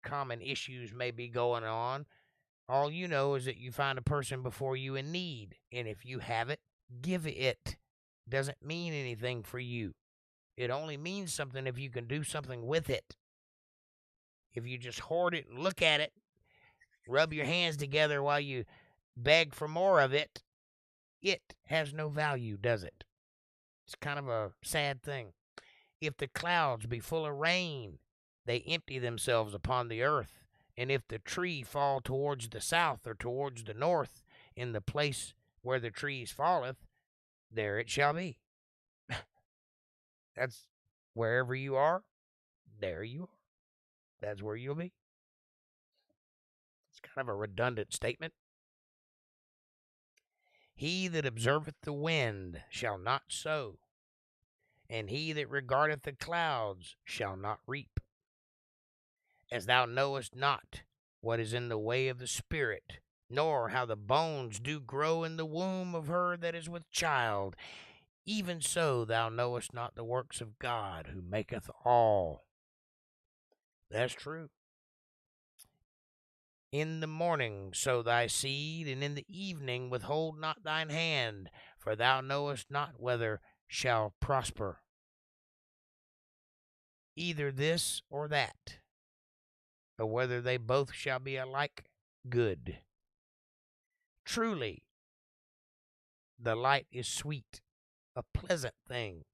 common issues may be going on. All you know is that you find a person before you in need, and if you have it, give it. Doesn't mean anything for you. It only means something if you can do something with it. If you just hoard it and look at it, rub your hands together while you beg for more of it, it has no value, does it? It's kind of a sad thing. If the clouds be full of rain, they empty themselves upon the earth. And if the tree fall towards the south or towards the north, in the place where the trees falleth, there it shall be. That's wherever you are, there you are. That's where you'll be. It's kind of a redundant statement. He that observeth the wind shall not sow, and he that regardeth the clouds shall not reap. As thou knowest not what is in the way of the Spirit, nor how the bones do grow in the womb of her that is with child. Even so thou knowest not the works of God, who maketh all. That's true. In the morning sow thy seed, and in the evening withhold not thine hand, for thou knowest not whether shall prosper, either this or that, or whether they both shall be alike good. Truly, the light is sweet, a pleasant thing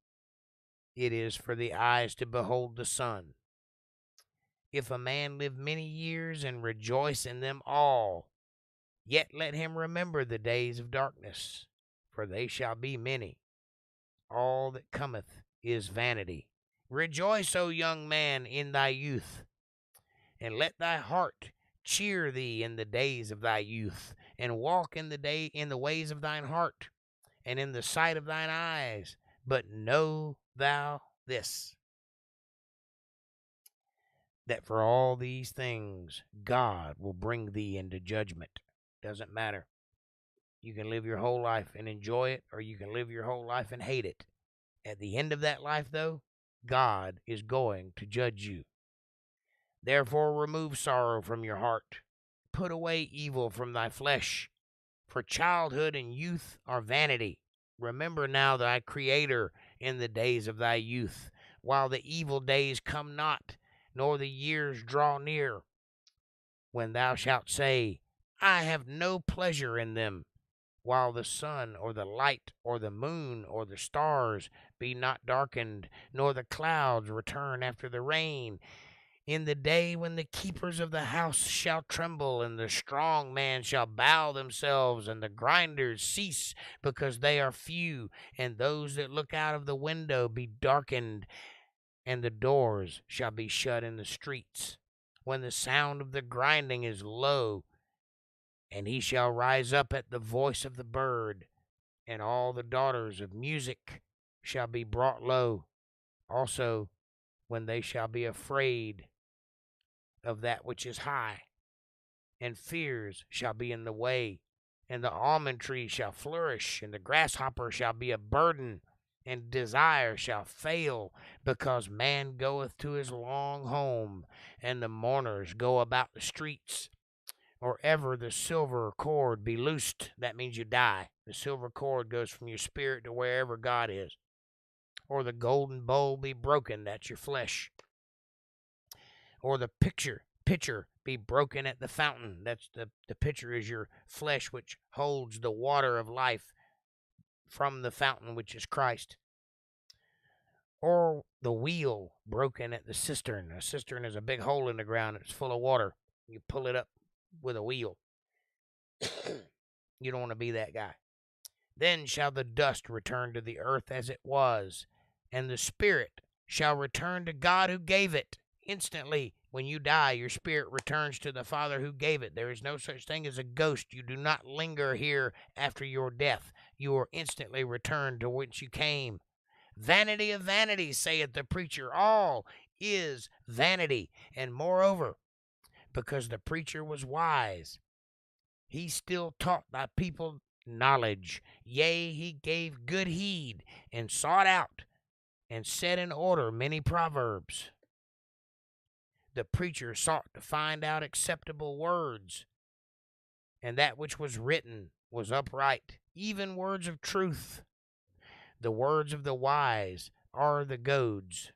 it is for the eyes to behold the sun. If a man live many years and rejoice in them all, yet let him remember the days of darkness, for they shall be many. All that cometh is vanity. Rejoice, O young man, in thy youth, and let thy heart cheer thee in the days of thy youth, and walk in the ways of thine heart, and in the sight of thine eyes. But know thou this, that for all these things God will bring thee into judgment. Doesn't matter. You can live your whole life and enjoy it, or you can live your whole life and hate it. At the end of that life, though, God is going to judge you. Therefore remove sorrow from your heart. Put away evil from thy flesh. For childhood and youth are vanity. Remember now thy Creator in the days of thy youth, while the evil days come not, nor the years draw near, when thou shalt say, I have no pleasure in them, while the sun or the light or the moon or the stars be not darkened, nor the clouds return after the rain, in the day when the keepers of the house shall tremble, and the strong man shall bow themselves, and the grinders cease, because they are few, and those that look out of the window be darkened, and the doors shall be shut in the streets, when the sound of the grinding is low, and he shall rise up at the voice of the bird, and all the daughters of music shall be brought low, also when they shall be afraid of that which is high, and fears shall be in the way, and the almond tree shall flourish, and the grasshopper shall be a burden, and desire shall fail, because man goeth to his long home, and the mourners go about the streets. Or ever the silver cord be loosed, that means you die. The silver cord goes from your spirit to wherever God is. Or the golden bowl be broken, that's your flesh. Or the pitcher be broken at the fountain. That's the pitcher is your flesh, which holds the water of life from the fountain, which is Christ. Or the wheel broken at the cistern. A cistern is a big hole in the ground. It's full of water. You pull it up with a wheel. You don't want to be that guy. Then shall the dust return to the earth as it was, and the spirit shall return to God who gave it. Instantly, when you die, your spirit returns to the Father who gave it. There is no such thing as a ghost. You do not linger here after your death. You are instantly returned to whence you came. Vanity of vanities, saith the preacher. All is vanity. And moreover, because the preacher was wise, he still taught thy people knowledge. Yea, he gave good heed, and sought out, and set in order many proverbs. The preacher sought to find out acceptable words, and that which was written was upright, even words of truth. The words of the wise are as goads.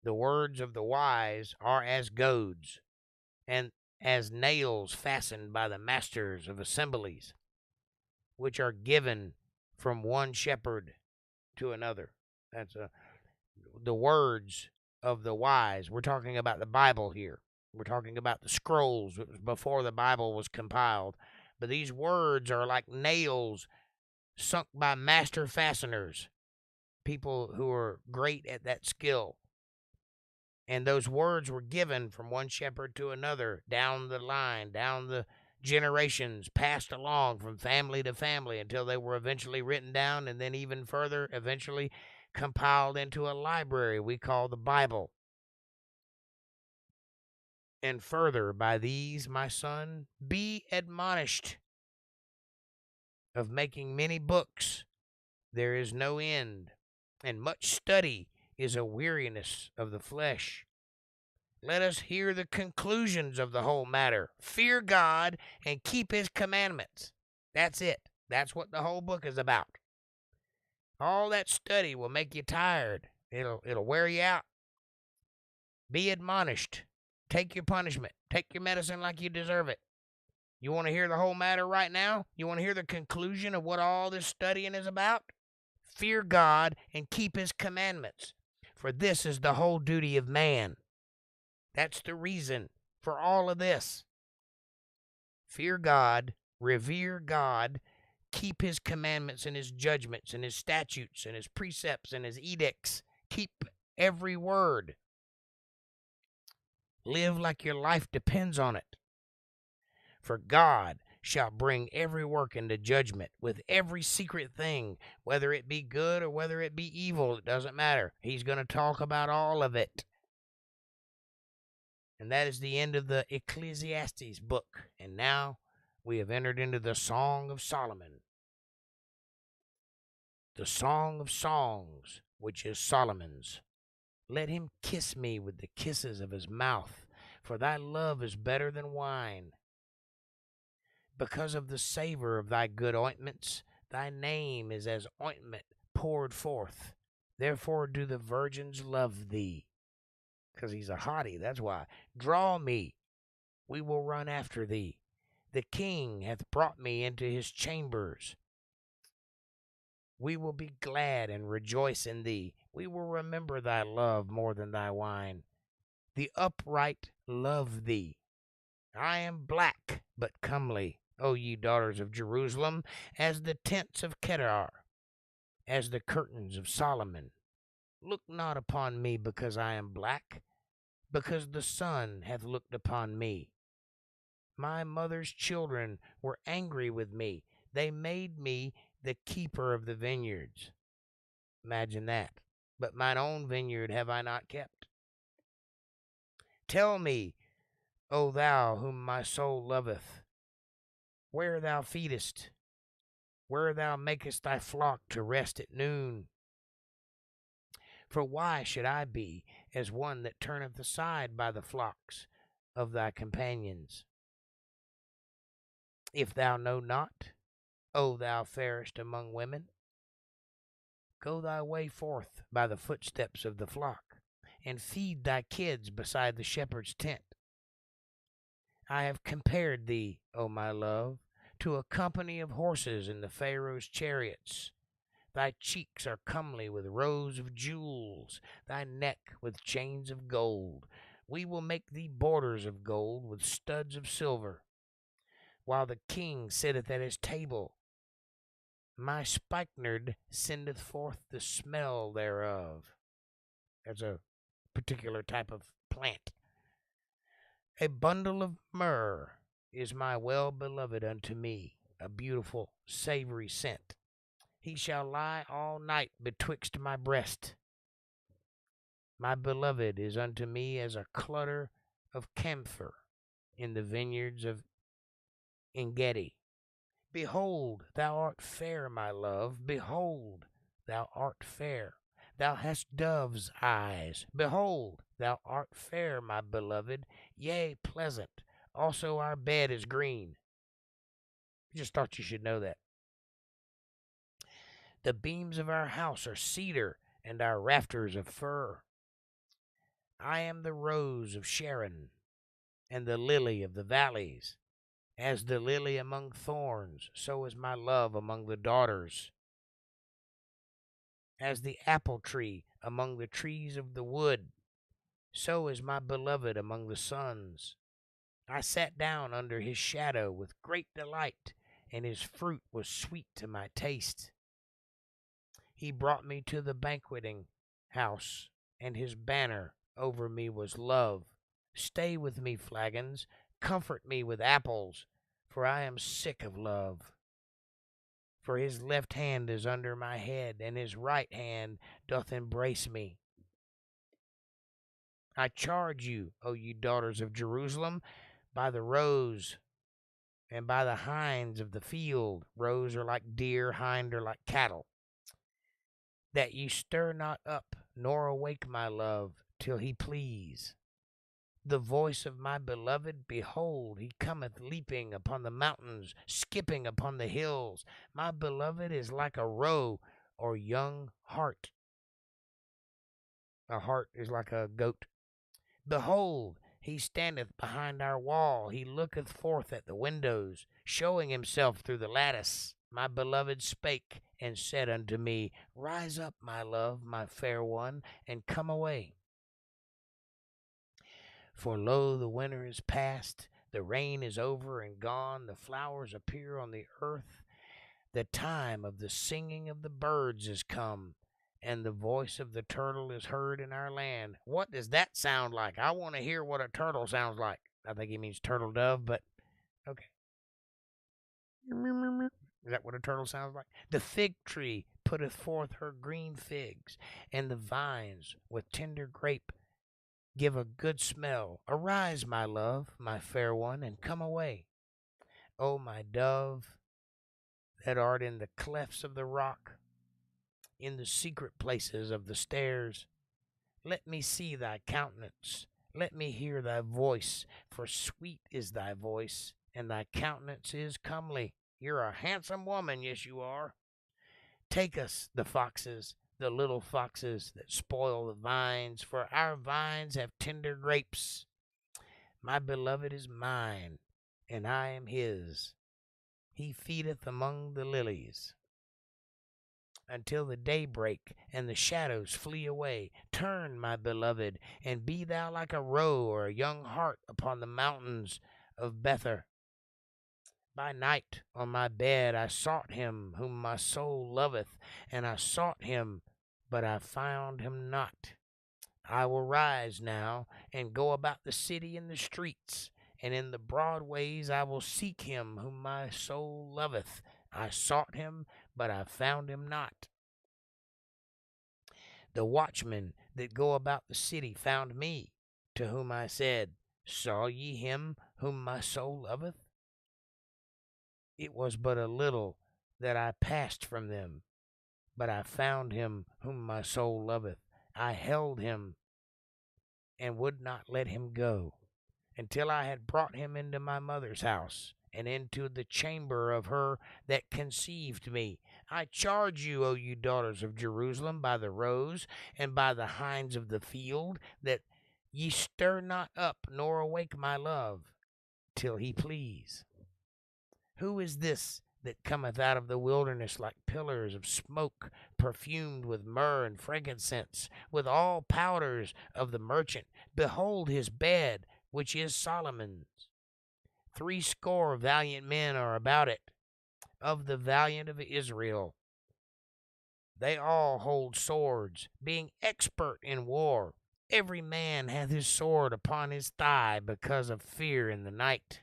The words of the wise are as goads, and as nails fastened by the masters of assemblies, which are given from one shepherd to another. That's the words of the wise. We're talking about the Bible here. We're talking about the scrolls before the Bible was compiled. But these words are like nails sunk by master fasteners, people who are great at that skill. And those words were given from one shepherd to another, down the line, down the generations, passed along from family to family until they were eventually written down, and then even further, eventually compiled into a library we call the Bible. And further, by these, my son, be admonished. Of making many books there is no end, and much study is a weariness of the flesh. Let us hear the conclusions of the whole matter. Fear God and keep his commandments. That's it. That's what the whole book is about. All that study will make you tired. It'll wear you out. Be admonished. Take your punishment. Take your medicine like you deserve it. You want to hear the whole matter right now? You want to hear the conclusion of what all this studying is about? Fear God and keep his commandments, for this is the whole duty of man. That's the reason for all of this. Fear God, revere God, keep his commandments and his judgments and his statutes and his precepts and his edicts. Keep every word. Live like your life depends on it. For God shall bring every work into judgment with every secret thing, whether it be good or whether it be evil, it doesn't matter. He's going to talk about all of it. And that is the end of the Ecclesiastes book. And now we have entered into the Song of Solomon. The Song of Songs, which is Solomon's. Let him kiss me with the kisses of his mouth, for thy love is better than wine. Because of the savor of thy good ointments, thy name is as ointment poured forth. Therefore do the virgins love thee. Because he's a hottie, that's why. Draw me, we will run after thee. The king hath brought me into his chambers. We will be glad and rejoice in thee. We will remember thy love more than thy wine. The upright love thee. I am black, but comely, O ye daughters of Jerusalem, as the tents of Kedar, as the curtains of Solomon. Look not upon me because I am black, because the sun hath looked upon me. My mother's children were angry with me. They made me the keeper of the vineyards. Imagine that. But mine own vineyard have I not kept. Tell me, O thou whom my soul loveth, where thou feedest, where thou makest thy flock to rest at noon. For why should I be as one that turneth aside by the flocks of thy companions? If thou know not, O thou fairest among women, go thy way forth by the footsteps of the flock, and feed thy kids beside the shepherd's tent. I have compared thee, O my love, to a company of horses in the Pharaoh's chariots. Thy cheeks are comely with rows of jewels, thy neck with chains of gold. We will make thee borders of gold with studs of silver. While the king sitteth at his table, my spikenard sendeth forth the smell thereof. That's a particular type of plant. A bundle of myrrh is my well-beloved unto me, a beautiful, savory scent. He shall lie all night betwixt my breast. My beloved is unto me as a clutter of camphor in the vineyards of Engedi. Behold, thou art fair, my love. Behold, thou art fair. Thou hast dove's eyes. Behold, thou art fair, my beloved, yea, pleasant. Also our bed is green. I just thought you should know that. The beams of our house are cedar, and our rafters of fir. I am the rose of Sharon, and the lily of the valleys. As the lily among thorns, so is my love among the daughters. As the apple tree among the trees of the wood, so is my beloved among the sons. I sat down under his shadow with great delight, and his fruit was sweet to my taste. He brought me to the banqueting house, and his banner over me was love. Stay with me, flagons, comfort me with apples, for I am sick of love. For his left hand is under my head, and his right hand doth embrace me. I charge you, O you daughters of Jerusalem, by the roes and by the hinds of the field. Roes are like deer, hind are like cattle. That ye stir not up, nor awake my love, till he please. The voice of my beloved, behold, he cometh leaping upon the mountains, skipping upon the hills. My beloved is like a roe or young hart. A hart is like a goat. Behold, he standeth behind our wall. He looketh forth at the windows, showing himself through the lattice. My beloved spake and said unto me, Rise up, my love, my fair one, and come away. For lo, the winter is past, the rain is over and gone, the flowers appear on the earth. The time of the singing of the birds is come, and the voice of the turtle is heard in our land. What does that sound like? I want to hear what a turtle sounds like. I think he means turtle dove, but okay. Is that what a turtle sounds like? The fig tree putteth forth her green figs, and the vines with tender grape give a good smell. Arise, my love, my fair one, and come away. O my dove, that art in the clefts of the rock, in the secret places of the stairs, let me see thy countenance, let me hear thy voice, for sweet is thy voice, and thy countenance is comely. You're a handsome woman, yes you are. Take us, the foxes, the little foxes that spoil the vines, for our vines have tender grapes. My beloved is mine, and I am his. He feedeth among the lilies until the day break and the shadows flee away. Turn, my beloved, and be thou like a roe or a young hart upon the mountains of Bether. By night on my bed I sought him whom my soul loveth, and I sought him, but I found him not. I will rise now and go about the city and the streets, and in the broad ways I will seek him whom my soul loveth. I sought him, but I found him not. The watchmen that go about the city found me, to whom I said, Saw ye him whom my soul loveth? It was but a little that I passed from them, but I found him whom my soul loveth. I held him and would not let him go, until I had brought him into my mother's house, and into the chamber of her that conceived me. I charge you, O you daughters of Jerusalem, by the roes and by the hinds of the field, that ye stir not up, nor awake my love, till he please. Who is this that cometh out of the wilderness like pillars of smoke, perfumed with myrrh and frankincense, with all powders of the merchant? Behold his bed, which is Solomon's. 80 valiant men are about it, of the valiant of Israel. They all hold swords, being expert in war. Every man hath his sword upon his thigh, because of fear in the night.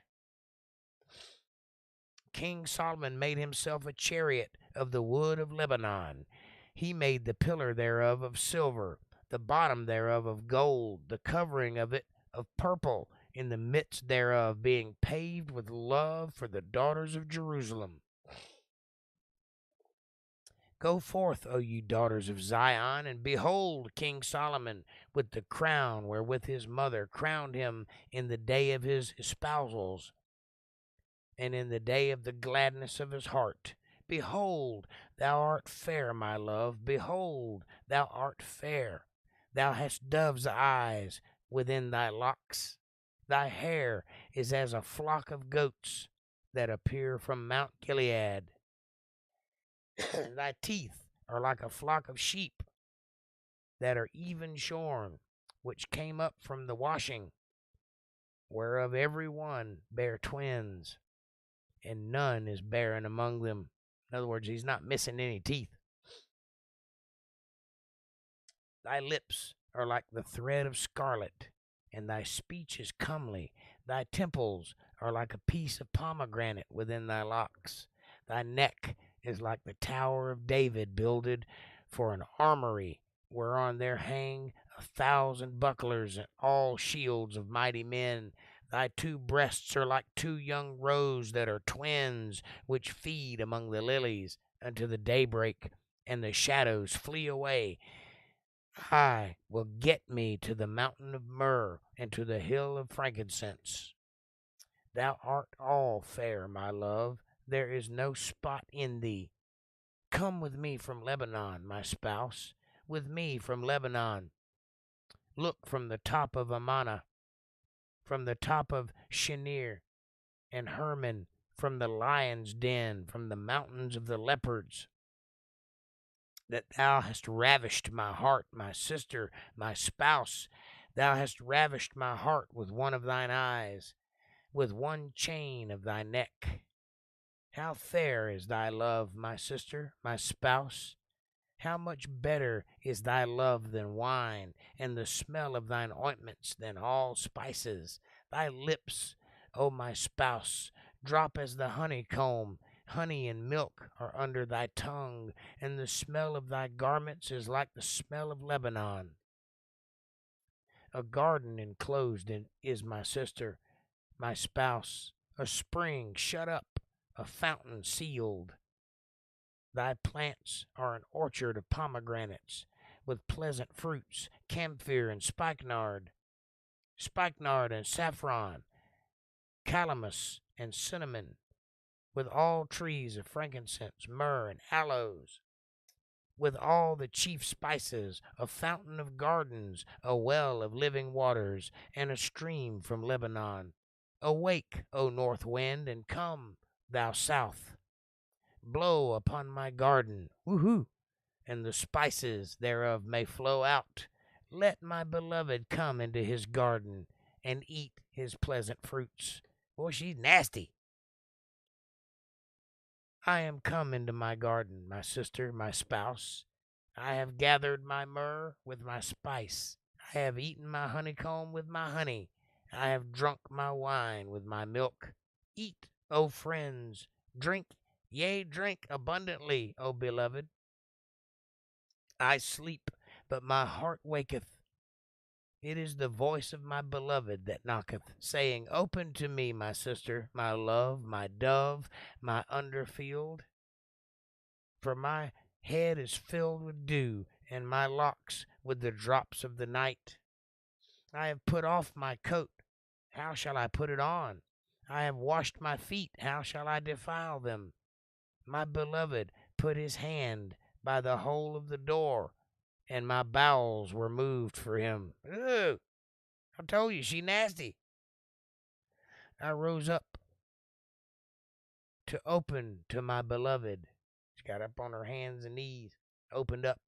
King Solomon made himself a chariot of the wood of Lebanon. He made the pillar thereof of silver, the bottom thereof of gold, the covering of it of purple, in the midst thereof being paved with love for the daughters of Jerusalem. Go forth, O you daughters of Zion, and behold King Solomon with the crown wherewith his mother crowned him in the day of his espousals, and in the day of the gladness of his heart. Behold, thou art fair, my love. Behold, thou art fair. Thou hast dove's eyes within thy locks. Thy hair is as a flock of goats that appear from Mount Gilead. Thy teeth are like a flock of sheep that are even shorn, which came up from the washing, whereof every one bare twins, and none is barren among them. In other words, he's not missing any teeth. Thy lips are like the thread of scarlet, and thy speech is comely. Thy temples are like a piece of pomegranate within thy locks. Thy neck is like the tower of David builded for an armory. whereon there hang 1,000 bucklers, and all shields of mighty men. Thy two breasts are like two young roes that are twins, which feed among the lilies unto the daybreak, and the shadows flee away. I will get me to the mountain of myrrh, and to the hill of frankincense. Thou art all fair, my love, there is no spot in thee. Come with me from Lebanon, my spouse, with me from Lebanon. Look from the top of Amana, from the top of Shinir and Hermon, from the lion's den, from the mountains of the leopards. That thou hast ravished my heart, my sister, my spouse. Thou hast ravished my heart with one of thine eyes, with one chain of thy neck. How fair is thy love, my sister, my spouse! How much better is thy love than wine, and the smell of thine ointments than all spices. Thy lips, O my spouse, drop as the honeycomb. Honey and milk are under thy tongue, and the smell of thy garments is like the smell of Lebanon. A garden enclosed is my sister, my spouse, a spring shut up, a fountain sealed. Thy plants are an orchard of pomegranates, with pleasant fruits, camphor and spikenard and saffron, calamus and cinnamon, with all trees of frankincense, myrrh, and aloes, with all the chief spices, a fountain of gardens, a well of living waters, and a stream from Lebanon. Awake, O north wind, and come, thou south. Blow upon my garden, woohoo, and the spices thereof may flow out. Let my beloved come into his garden and eat his pleasant fruits. Boy, she's nasty. I am come into my garden, my sister, my spouse. I have gathered my myrrh with my spice. I have eaten my honeycomb with my honey. I have drunk my wine with my milk. Eat, O friends, drink, yea, drink abundantly, O beloved. I sleep, but my heart waketh. It is the voice of my beloved that knocketh, saying, Open to me, my sister, my love, my dove, my underfield. For my head is filled with dew, and my locks with the drops of the night. I have put off my coat, how shall I put it on? I have washed my feet, how shall I defile them? My beloved put his hand by the hole of the door, and my bowels were moved for him. Ugh, I told you, she nasty. I rose up to open to my beloved. She got up on her hands and knees, opened up.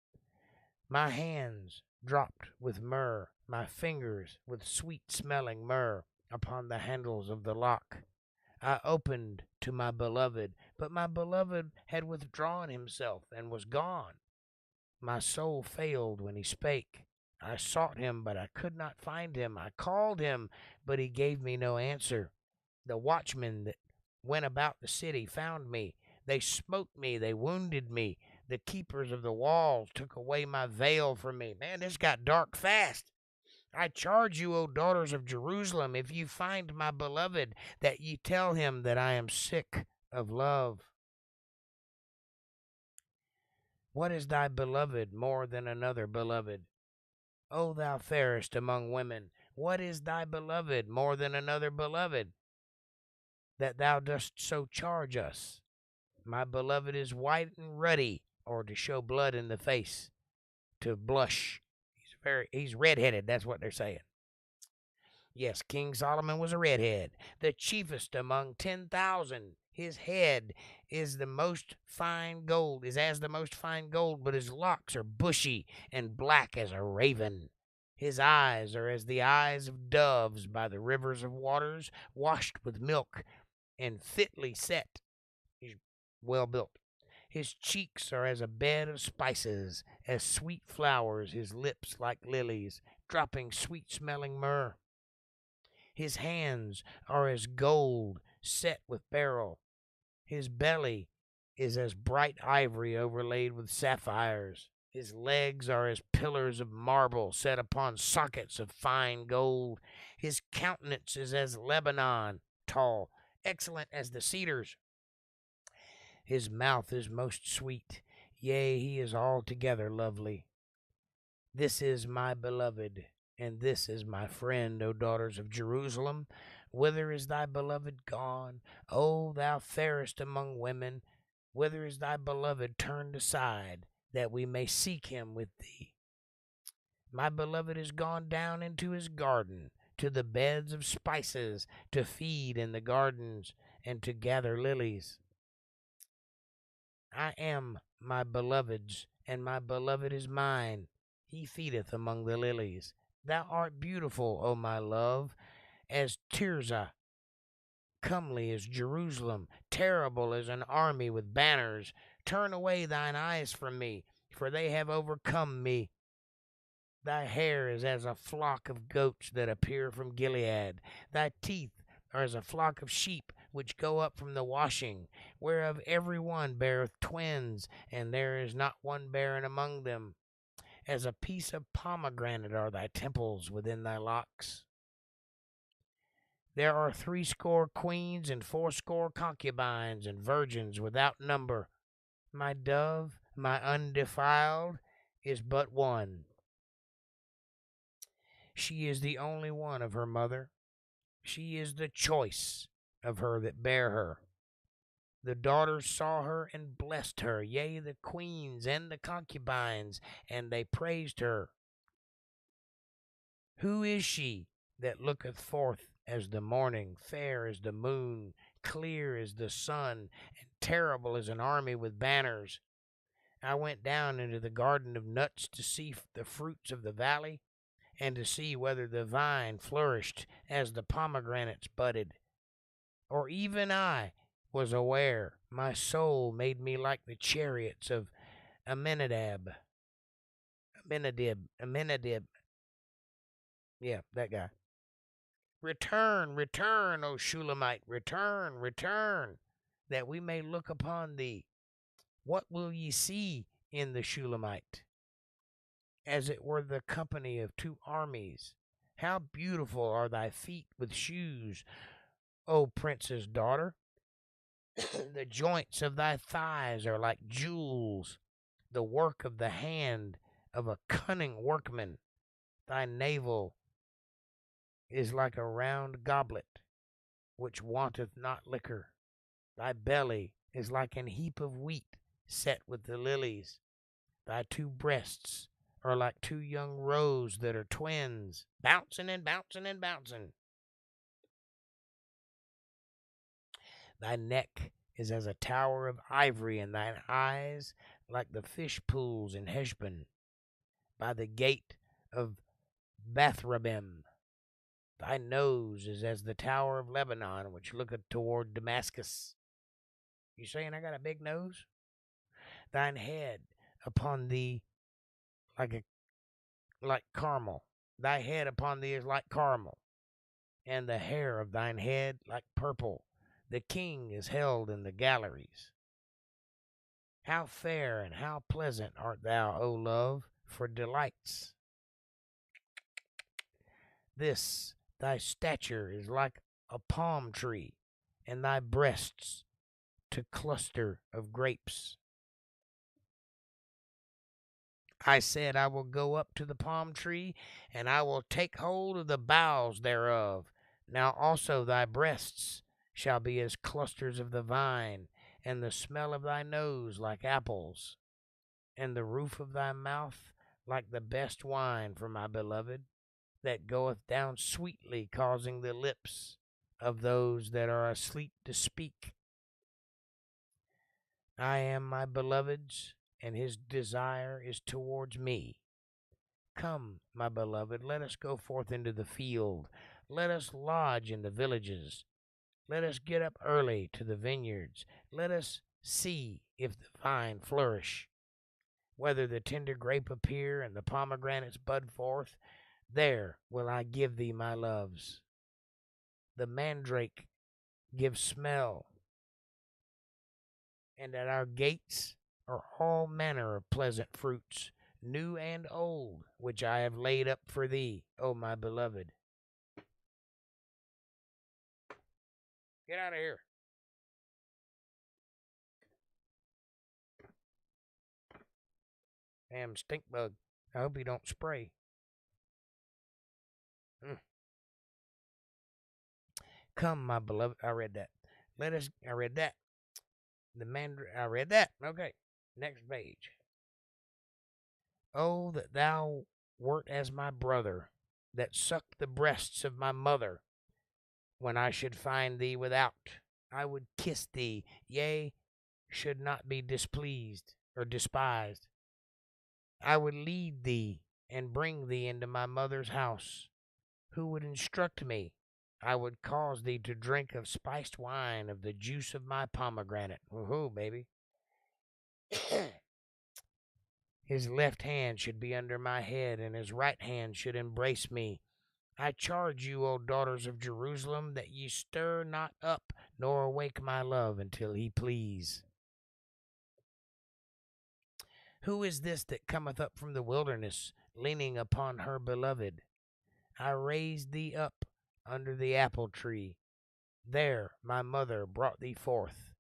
My hands dropped with myrrh, my fingers with sweet-smelling myrrh upon the handles of the lock. I opened to my beloved, but my beloved had withdrawn himself and was gone. My soul failed when he spake. I sought him, but I could not find him. I called him, but he gave me no answer. The watchmen that went about the city found me. They smote me. They wounded me. The keepers of the walls took away my veil from me. Man, this got dark fast. I charge you, O daughters of Jerusalem, if you find my beloved, that ye tell him that I am sick of love. What is thy beloved more than another beloved? O thou fairest among women, what is thy beloved more than another beloved, that thou dost so charge us? My beloved is white and ruddy, or to show blood in the face, to blush. He's redheaded, that's what they're saying. Yes, King Solomon was a redhead, the chiefest among 10,000. His head is the most fine gold, but his locks are bushy and black as a raven. His eyes are as the eyes of doves by the rivers of waters, washed with milk and fitly set. He's well built. His cheeks are as a bed of spices, as sweet flowers, his lips like lilies, dropping sweet-smelling myrrh. His hands are as gold set with beryl. His belly is as bright ivory overlaid with sapphires. His legs are as pillars of marble set upon sockets of fine gold. His countenance is as Lebanon, tall, excellent as the cedars. His mouth is most sweet, yea, he is altogether lovely. This is my beloved, and this is my friend, O daughters of Jerusalem. Whither is thy beloved gone? O thou fairest among women, whither is thy beloved turned aside, that we may seek him with thee? My beloved is gone down into his garden, to the beds of spices, to feed in the gardens, and to gather lilies. I am my beloved's, and my beloved is mine. He feedeth among the lilies. Thou art beautiful, O my love, as Tirzah, comely as Jerusalem, terrible as an army with banners. Turn away thine eyes from me, for they have overcome me. Thy hair is as a flock of goats that appear from Gilead. Thy teeth are as a flock of sheep which go up from the washing, whereof every one beareth twins, and there is not one barren among them. As a piece of pomegranate are thy temples within thy locks. There are 80 queens and 80 concubines and virgins without number. My dove, my undefiled, is but one. She is the only one of her mother. She is the choice of her that bare her. The daughters saw her and blessed her, yea, the queens and the concubines, and they praised her. Who is she that looketh forth as the morning, fair as the moon, clear as the sun, and terrible as an army with banners? I went down into the garden of nuts to see the fruits of the valley, and to see whether the vine flourished as the pomegranates budded. Or even I was aware, my soul made me like the chariots of Amenadab. Yeah, that guy. Return, return, O Shulamite, return, return, that we may look upon thee. What will ye see in the Shulamite? As it were the company of 2 armies. How beautiful are thy feet with shoes, O prince's daughter. The joints of thy thighs are like jewels, the work of the hand of a cunning workman. Thy navel is like a round goblet, which wanteth not liquor. Thy belly is like an heap of wheat set with the lilies. Thy 2 breasts are like 2 young roes that are twins, bouncing and bouncing and bouncing. Thy neck is as a tower of ivory, and thine eyes like the fish pools in Heshbon, by the gate of Bethrabim. Thy nose is as the tower of Lebanon, which looketh toward Damascus. You saying I got a big nose? Thine head upon thee like caramel. Thy head upon thee is like caramel, and the hair of thine head like purple. The king is held in the galleries. How fair and how pleasant art thou, O love, for delights. This thy stature is like a palm tree, and thy breasts to cluster of grapes. I said, I will go up to the palm tree, and I will take hold of the boughs thereof. Now also thy breasts shall be as clusters of the vine, and the smell of thy nose like apples, and the roof of thy mouth like the best wine for my beloved, that goeth down sweetly, causing the lips of those that are asleep to speak. I am my beloved's, and his desire is towards me. Come, my beloved, let us go forth into the field. Let us lodge in the villages. Let us get up early to the vineyards. Let us see if the vine flourish, whether the tender grape appear and the pomegranates bud forth. There will I give thee my loves. The mandrake gives smell, and at our gates are all manner of pleasant fruits. new and old, which I have laid up for thee, O my beloved. Get out of here. Damn stink bug. I hope he don't spray. Come, my beloved. I read that. I read that. I read that. Okay. Next page. Oh, that thou wert as my brother, that sucked the breasts of my mother. When I should find thee without, I would kiss thee, yea, should not be displeased or despised. I would lead thee and bring thee into my mother's house. Who would instruct me? I would cause thee to drink of spiced wine, of the juice of my pomegranate. Woohoo, baby. His left hand should be under my head, and his right hand should embrace me. I charge you, O daughters of Jerusalem, that ye stir not up, nor awake my love until he please. Who is this that cometh up from the wilderness, leaning upon her beloved? I raised thee up under the apple tree. There my mother brought thee forth.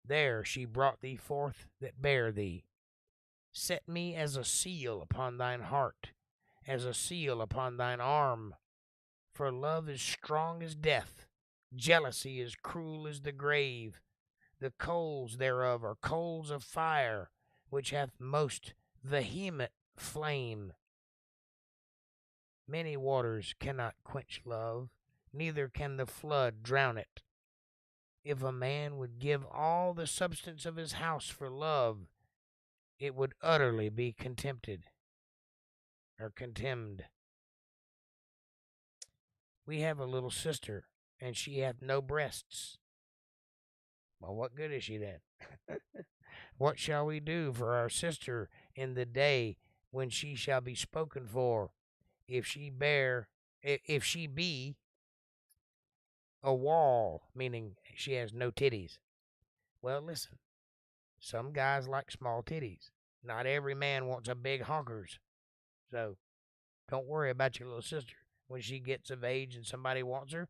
There she brought thee forth that bare thee. Set me as a seal upon thine heart, as a seal upon thine arm. For love is strong as death, jealousy is cruel as the grave. The coals thereof are coals of fire, which hath most vehement flame. Many waters cannot quench love, neither can the flood drown it. If a man would give all the substance of his house for love, it would utterly be contemned. We have a little sister, and she hath no breasts. Well, what good is she then? What shall we do for our sister in the day when she shall be spoken for? If she be a wall, meaning she has no titties. Well, listen, some guys like small titties. Not every man wants a big honkers. So don't worry about your little sister. When she gets of age and somebody wants her,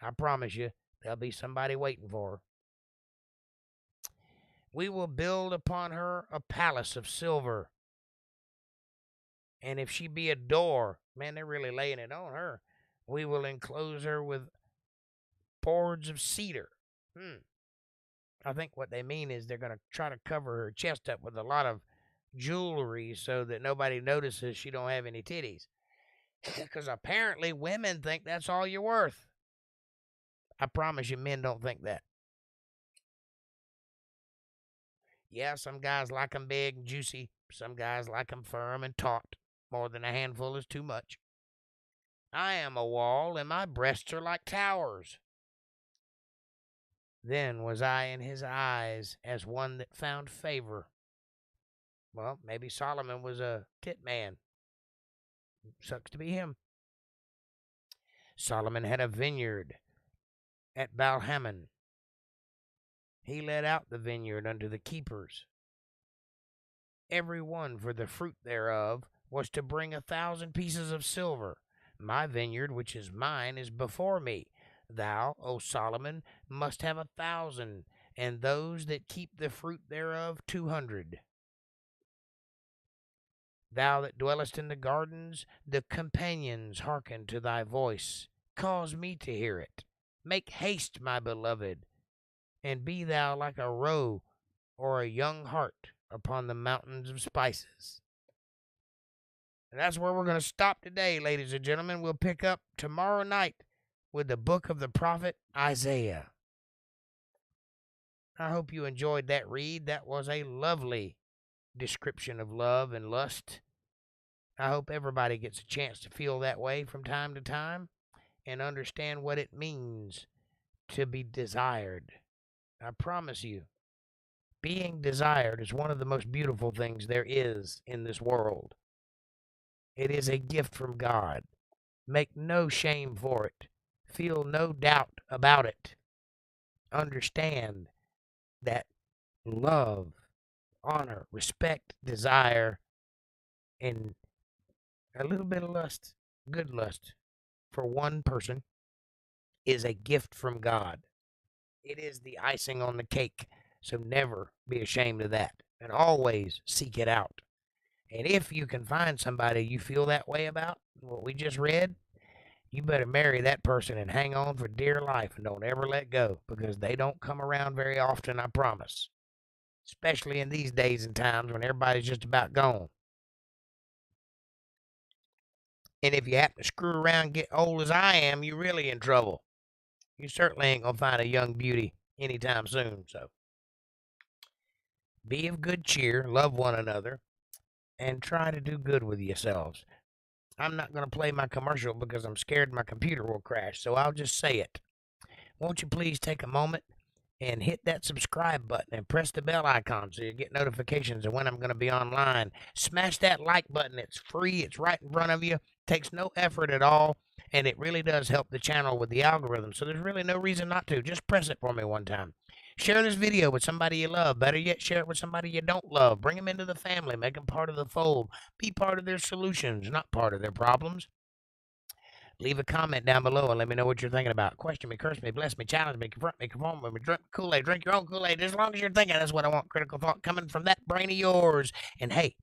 I promise you, there'll be somebody waiting for her. We will build upon her a palace of silver. And if she be a door, man, they're really laying it on her. We will enclose her with boards of cedar. I think what they mean is they're going to try to cover her chest up with a lot of jewelry so that nobody notices she don't have any titties. Because apparently women think that's all you're worth. I promise you, men don't think that. Yeah, some guys like them big and juicy. Some guys like them firm and taut. More than a handful is too much. I am a wall, and my breasts are like towers. Then was I in his eyes as one that found favor. Well, maybe Solomon was a tit man. Sucks to be him. Solomon had a vineyard at Balhammon. He let out the vineyard unto the keepers. Every one for the fruit thereof was to bring 1,000 pieces of silver. My vineyard, which is mine, is before me. Thou, O Solomon, must have 1,000, and those that keep the fruit thereof 200. Thou that dwellest in the gardens, the companions hearken to thy voice. Cause me to hear it. Make haste, my beloved, and be thou like a roe or a young hart upon the mountains of spices. And that's where we're going to stop today, ladies and gentlemen. We'll pick up tomorrow night with the book of the prophet Isaiah. I hope you enjoyed that read. That was a lovely description of love and lust. I hope everybody gets a chance to feel that way from time to time and understand what it means to be desired. I promise you, being desired is one of the most beautiful things there is in this world. It is a gift from God. Make no shame for it. Feel no doubt about it. Understand that love, honor, respect, desire, And a little bit of lust, good lust, for one person is a gift from God. It is the icing on the cake. So never be ashamed of that and always seek it out. And if you can find somebody you feel that way about, what we just read, you better marry that person and hang on for dear life and don't ever let go, because they don't come around very often, I promise. Especially in these days and times when everybody's just about gone. And if you happen to screw around and get old as I am, you're really in trouble. You certainly ain't going to find a young beauty anytime soon. So be of good cheer, love one another, and try to do good with yourselves. I'm not going to play my commercial because I'm scared my computer will crash, so I'll just say it. Won't you please take a moment and hit that subscribe button and press the bell icon so you get notifications of when I'm going to be online. Smash that like button. It's free. It's right in front of you. Takes no effort at all, and it really does help the channel with the algorithm, so there's really no reason not to. Just press it for me one time. Share this video with somebody you love. Better yet, share it with somebody you don't love. Bring them into the family. Make them part of the fold. Be part of their solutions, not part of their problems. Leave a comment down below and let me know what you're thinking about. Question me, curse me, bless me, challenge me, confront me, conform me, drink Kool-Aid, drink your own Kool-Aid. As long as you're thinking, that's what I want. Critical thought coming from that brain of yours. And hey,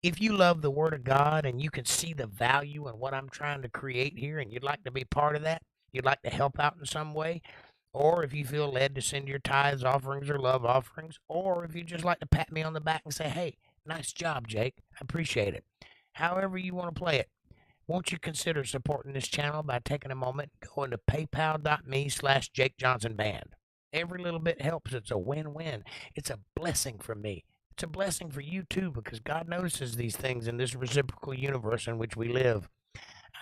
if you love the Word of God and you can see the value in what I'm trying to create here and you'd like to be part of that, you'd like to help out in some way, or if you feel led to send your tithes, offerings, or love offerings, or if you just like to pat me on the back and say, hey, nice job, Jake, I appreciate it. However you want to play it. Won't you consider supporting this channel by taking a moment and going to paypal.me/JakeJohnsonBand. Every little bit helps. It's a win-win. It's a blessing for me. It's a blessing for you too, because God notices these things in this reciprocal universe in which we live.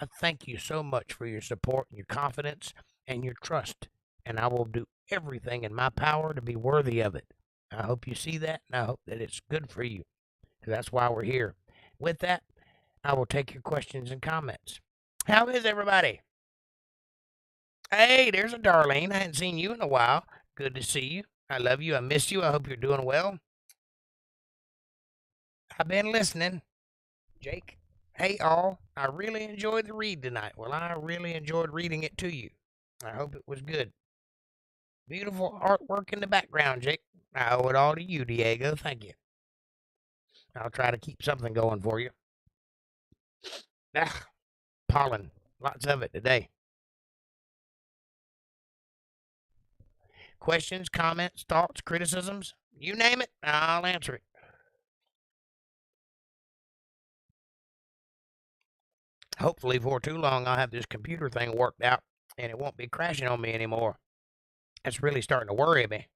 I thank you so much for your support and your confidence and your trust, and I will do everything in my power to be worthy of it. I hope you see that, and I hope that it's good for you, because that's why we're here. With that, I will take your questions and comments. How is everybody? Hey, there's a Darlene. I hadn't seen you in a while. Good to see you. I love you. I miss you. I hope you're doing well. I've been listening. Jake, hey all. I really enjoyed the read tonight. Well, I really enjoyed reading it to you. I hope it was good. Beautiful artwork in the background, Jake. I owe it all to you, Diego. Thank you. I'll try to keep something going for you. Ah, pollen. Lots of it today. Questions, comments, thoughts, criticisms, you name it, I'll answer it. Hopefully, for too long, I'll have this computer thing worked out and it won't be crashing on me anymore. That's really starting to worry me.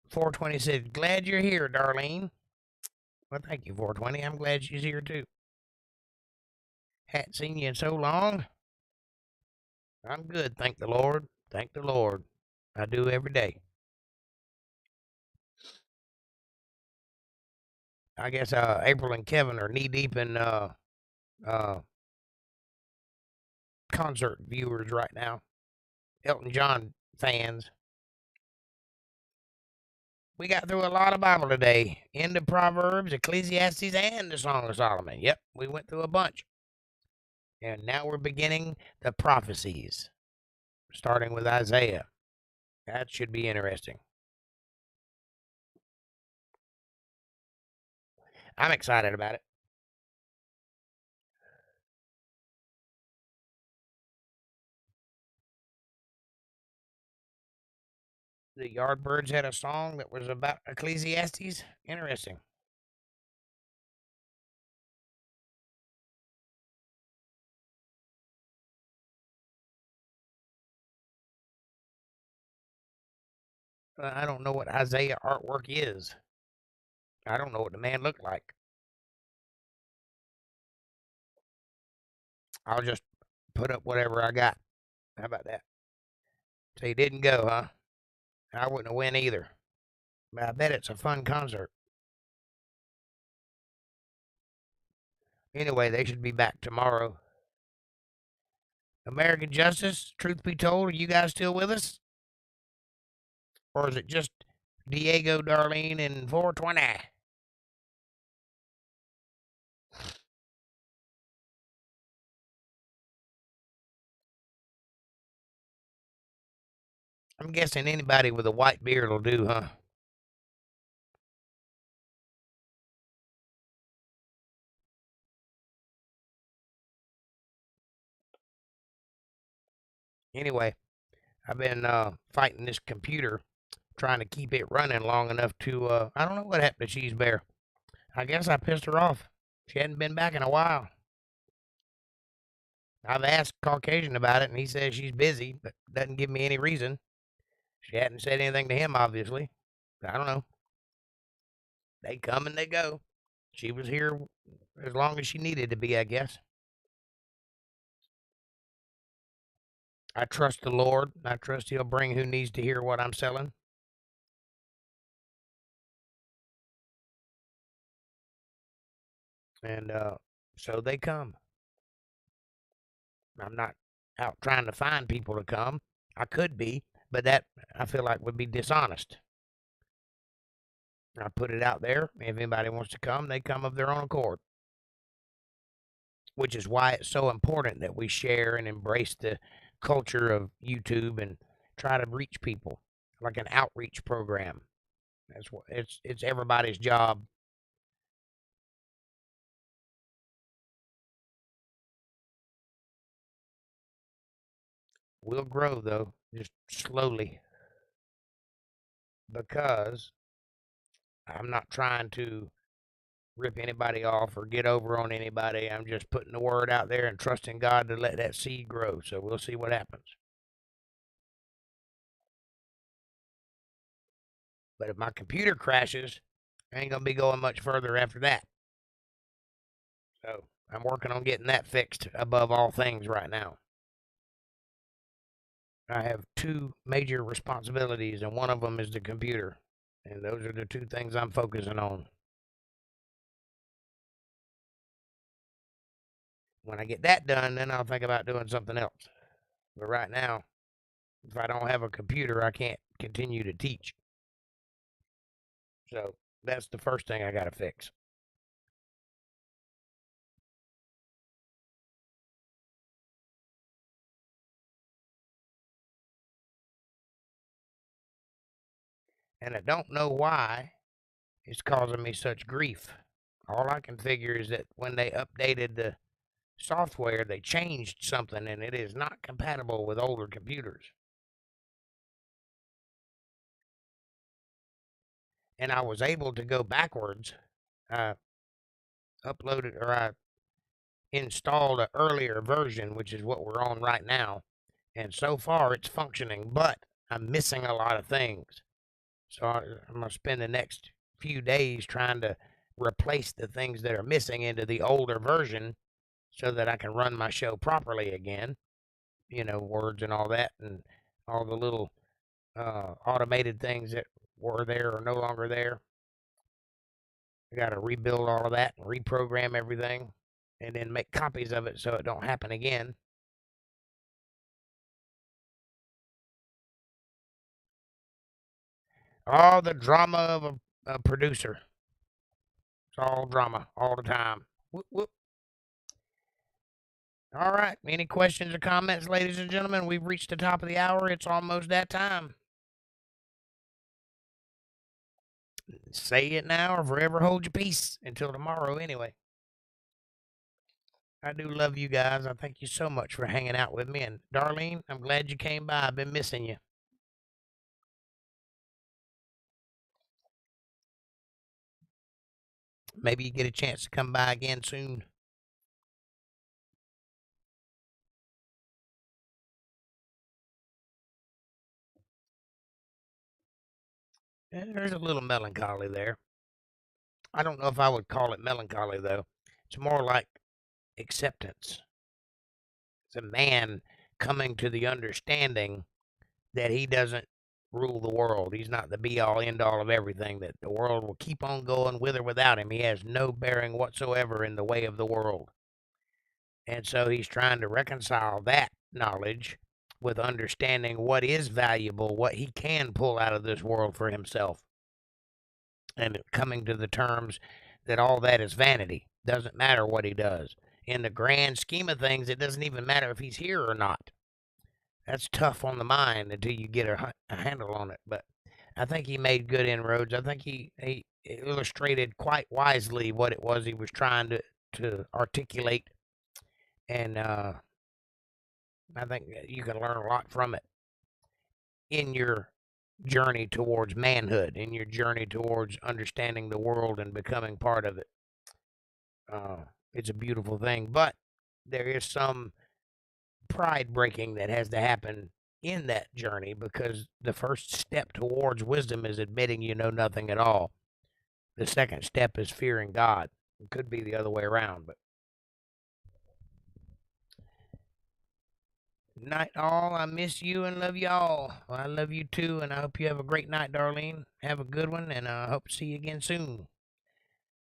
420 said, glad you're here, Darlene. Well, thank you, 420. I'm glad she's here too. Hadn't seen you in so long. I'm good, thank the Lord. Thank the Lord. I do every day. I guess April and Kevin are knee deep in concert viewers right now. Elton John fans. We got through a lot of Bible today. Into Proverbs, Ecclesiastes, and the Song of Solomon. Yep, we went through a bunch. And now we're beginning the prophecies, starting with Isaiah. That should be interesting. I'm excited about it. The Yardbirds had a song that was about Ecclesiastes. Interesting. I don't know what Isaiah artwork is. I don't know what the man looked like. I'll just put up whatever I got. How about that? So he didn't go, huh? I wouldn't have went either. But I bet it's a fun concert. Anyway, they should be back tomorrow. American Justice, truth be told, are you guys still with us? Or is it just Diego, Darlene, and 420. I'm guessing anybody with a white beard will do, huh? Anyway, I've been fighting this computer, trying to keep it running long enough to, I don't know what happened to Cheese Bear. I guess I pissed her off. She hadn't been back in a while. I've asked Caucasian about it, and he says she's busy, but doesn't give me any reason. She hadn't said anything to him, obviously. I don't know. They come and they go. She was here as long as she needed to be, I guess. I trust the Lord. I trust He'll bring who needs to hear what I'm selling. And so they come. I'm not out trying to find people to come. I could be, but that I feel like would be dishonest. I put it out there. If anybody wants to come, they come of their own accord. Which is why it's so important that we share and embrace the culture of YouTube and try to reach people like an outreach program. That's what it's everybody's job. We'll grow though, just slowly, because I'm not trying to rip anybody off or get over on anybody. I'm just putting the word out there and trusting God to let that seed grow. So we'll see what happens. But if my computer crashes, I ain't gonna be going much further after that. So I'm working on getting that fixed above all things right now. I have two major responsibilities, and one of them is the computer. And those are the two things I'm focusing on. When I get that done, then I'll think about doing something else. But right now, if I don't have a computer, I can't continue to teach. So that's the first thing I got to fix. And I don't know why it's causing me such grief. All I can figure is that when they updated the software, they changed something and it is not compatible with older computers. And I was able to go backwards. I uploaded or I installed an earlier version, which is what we're on right now. And so far it's functioning, but I'm missing a lot of things. So I'm going to spend the next few days trying to replace the things that are missing into the older version so that I can run my show properly again. You know, words and all that, and all the little automated things that were there are no longer there. I got to rebuild all of that and reprogram everything and then make copies of it so it don't happen again. All the drama of a producer. It's all drama all the time. Whoop, whoop. All right. Any questions or comments, ladies and gentlemen? We've reached the top of the hour. It's almost that time. Say it now or forever hold your peace until tomorrow, anyway. I do love you guys. I thank you so much for hanging out with me. And Darlene, I'm glad you came by. I've been missing you. Maybe you get a chance to come by again soon. And there's a little melancholy there. I don't know if I would call it melancholy, though. It's more like acceptance. It's a man coming to the understanding that he doesn't rule the world. He's not the be all end all of everything, that the world will keep on going with or without him. He has no bearing whatsoever in the way of the world. And so he's trying to reconcile that knowledge with understanding what is valuable, what he can pull out of this world for himself. and coming to the terms that all that is vanity. Doesn't matter what he does. In the grand scheme of things, it doesn't even matter if he's here or not. That's tough on the mind until you get a handle on it. But I think he made good inroads. I think he illustrated quite wisely what it was he was trying to articulate. And I think you can learn a lot from it in your journey towards manhood, in your journey towards understanding the world and becoming part of it. It's a beautiful thing, but there is some pride breaking that has to happen in that journey, because the first step towards wisdom is admitting you know nothing at all. The second step is fearing God. It could be the other way around, but night all. I miss you and love y'all. Well, I love you too, and I hope you have a great night, Darlene. Have a good one, and I hope to see you again soon.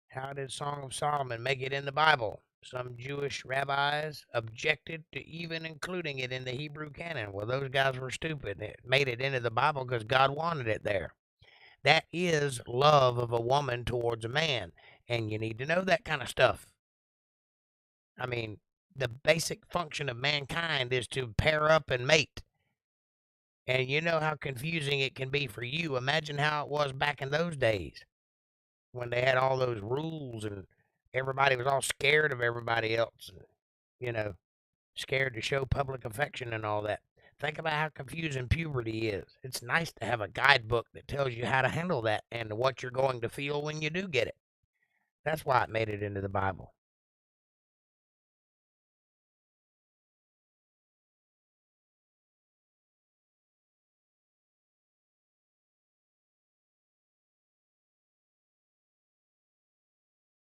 How did Song of Solomon make it in the Bible? Some Jewish rabbis objected to even including it in the Hebrew canon. Well, those guys were stupid. It made it into the Bible because God wanted it there. That is love of a woman towards a man, and you need to know that kind of stuff. I mean, the basic function of mankind is to pair up and mate. And you know how confusing it can be for you. Imagine how it was back in those days when they had all those rules and everybody was all scared of everybody else, and, you know, scared to show public affection and all that. Think about how confusing puberty is. It's nice to have a guidebook that tells you how to handle that and what you're going to feel when you do get it. That's why it made it into the Bible.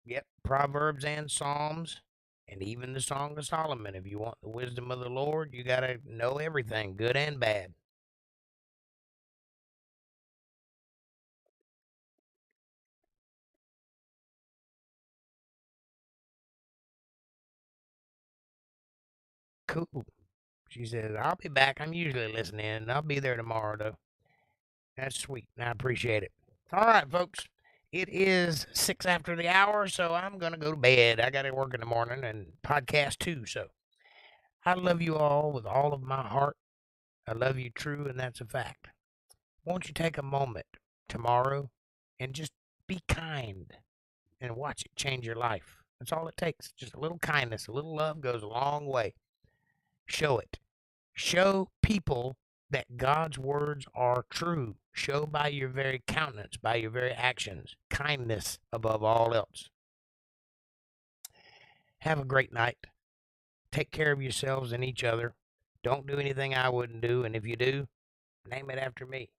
Yep, Proverbs and Psalms, and even the Song of Solomon. If you want the wisdom of the Lord, you got to know everything, good and bad. Cool. She says, I'll be back. I'm usually listening. I'll be there tomorrow, though. That's sweet. And I appreciate it. All right, folks. It is 6 after the hour, so I'm going to go to bed. I got to work in the morning and podcast too. So I love you all with all of my heart. I love you true, and that's a fact. Won't you take a moment tomorrow and just be kind and watch it change your life? That's all it takes. Just a little kindness, a little love goes a long way. Show it. Show people that God's words are true. Show by your very countenance, by your very actions, kindness above all else. Have a great night. Take care of yourselves and each other. Don't do anything I wouldn't do, and if you do, name it after me.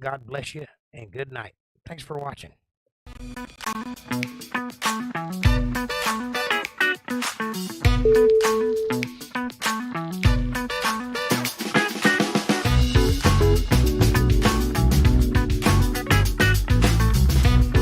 God bless you, and good night. Thanks for watching.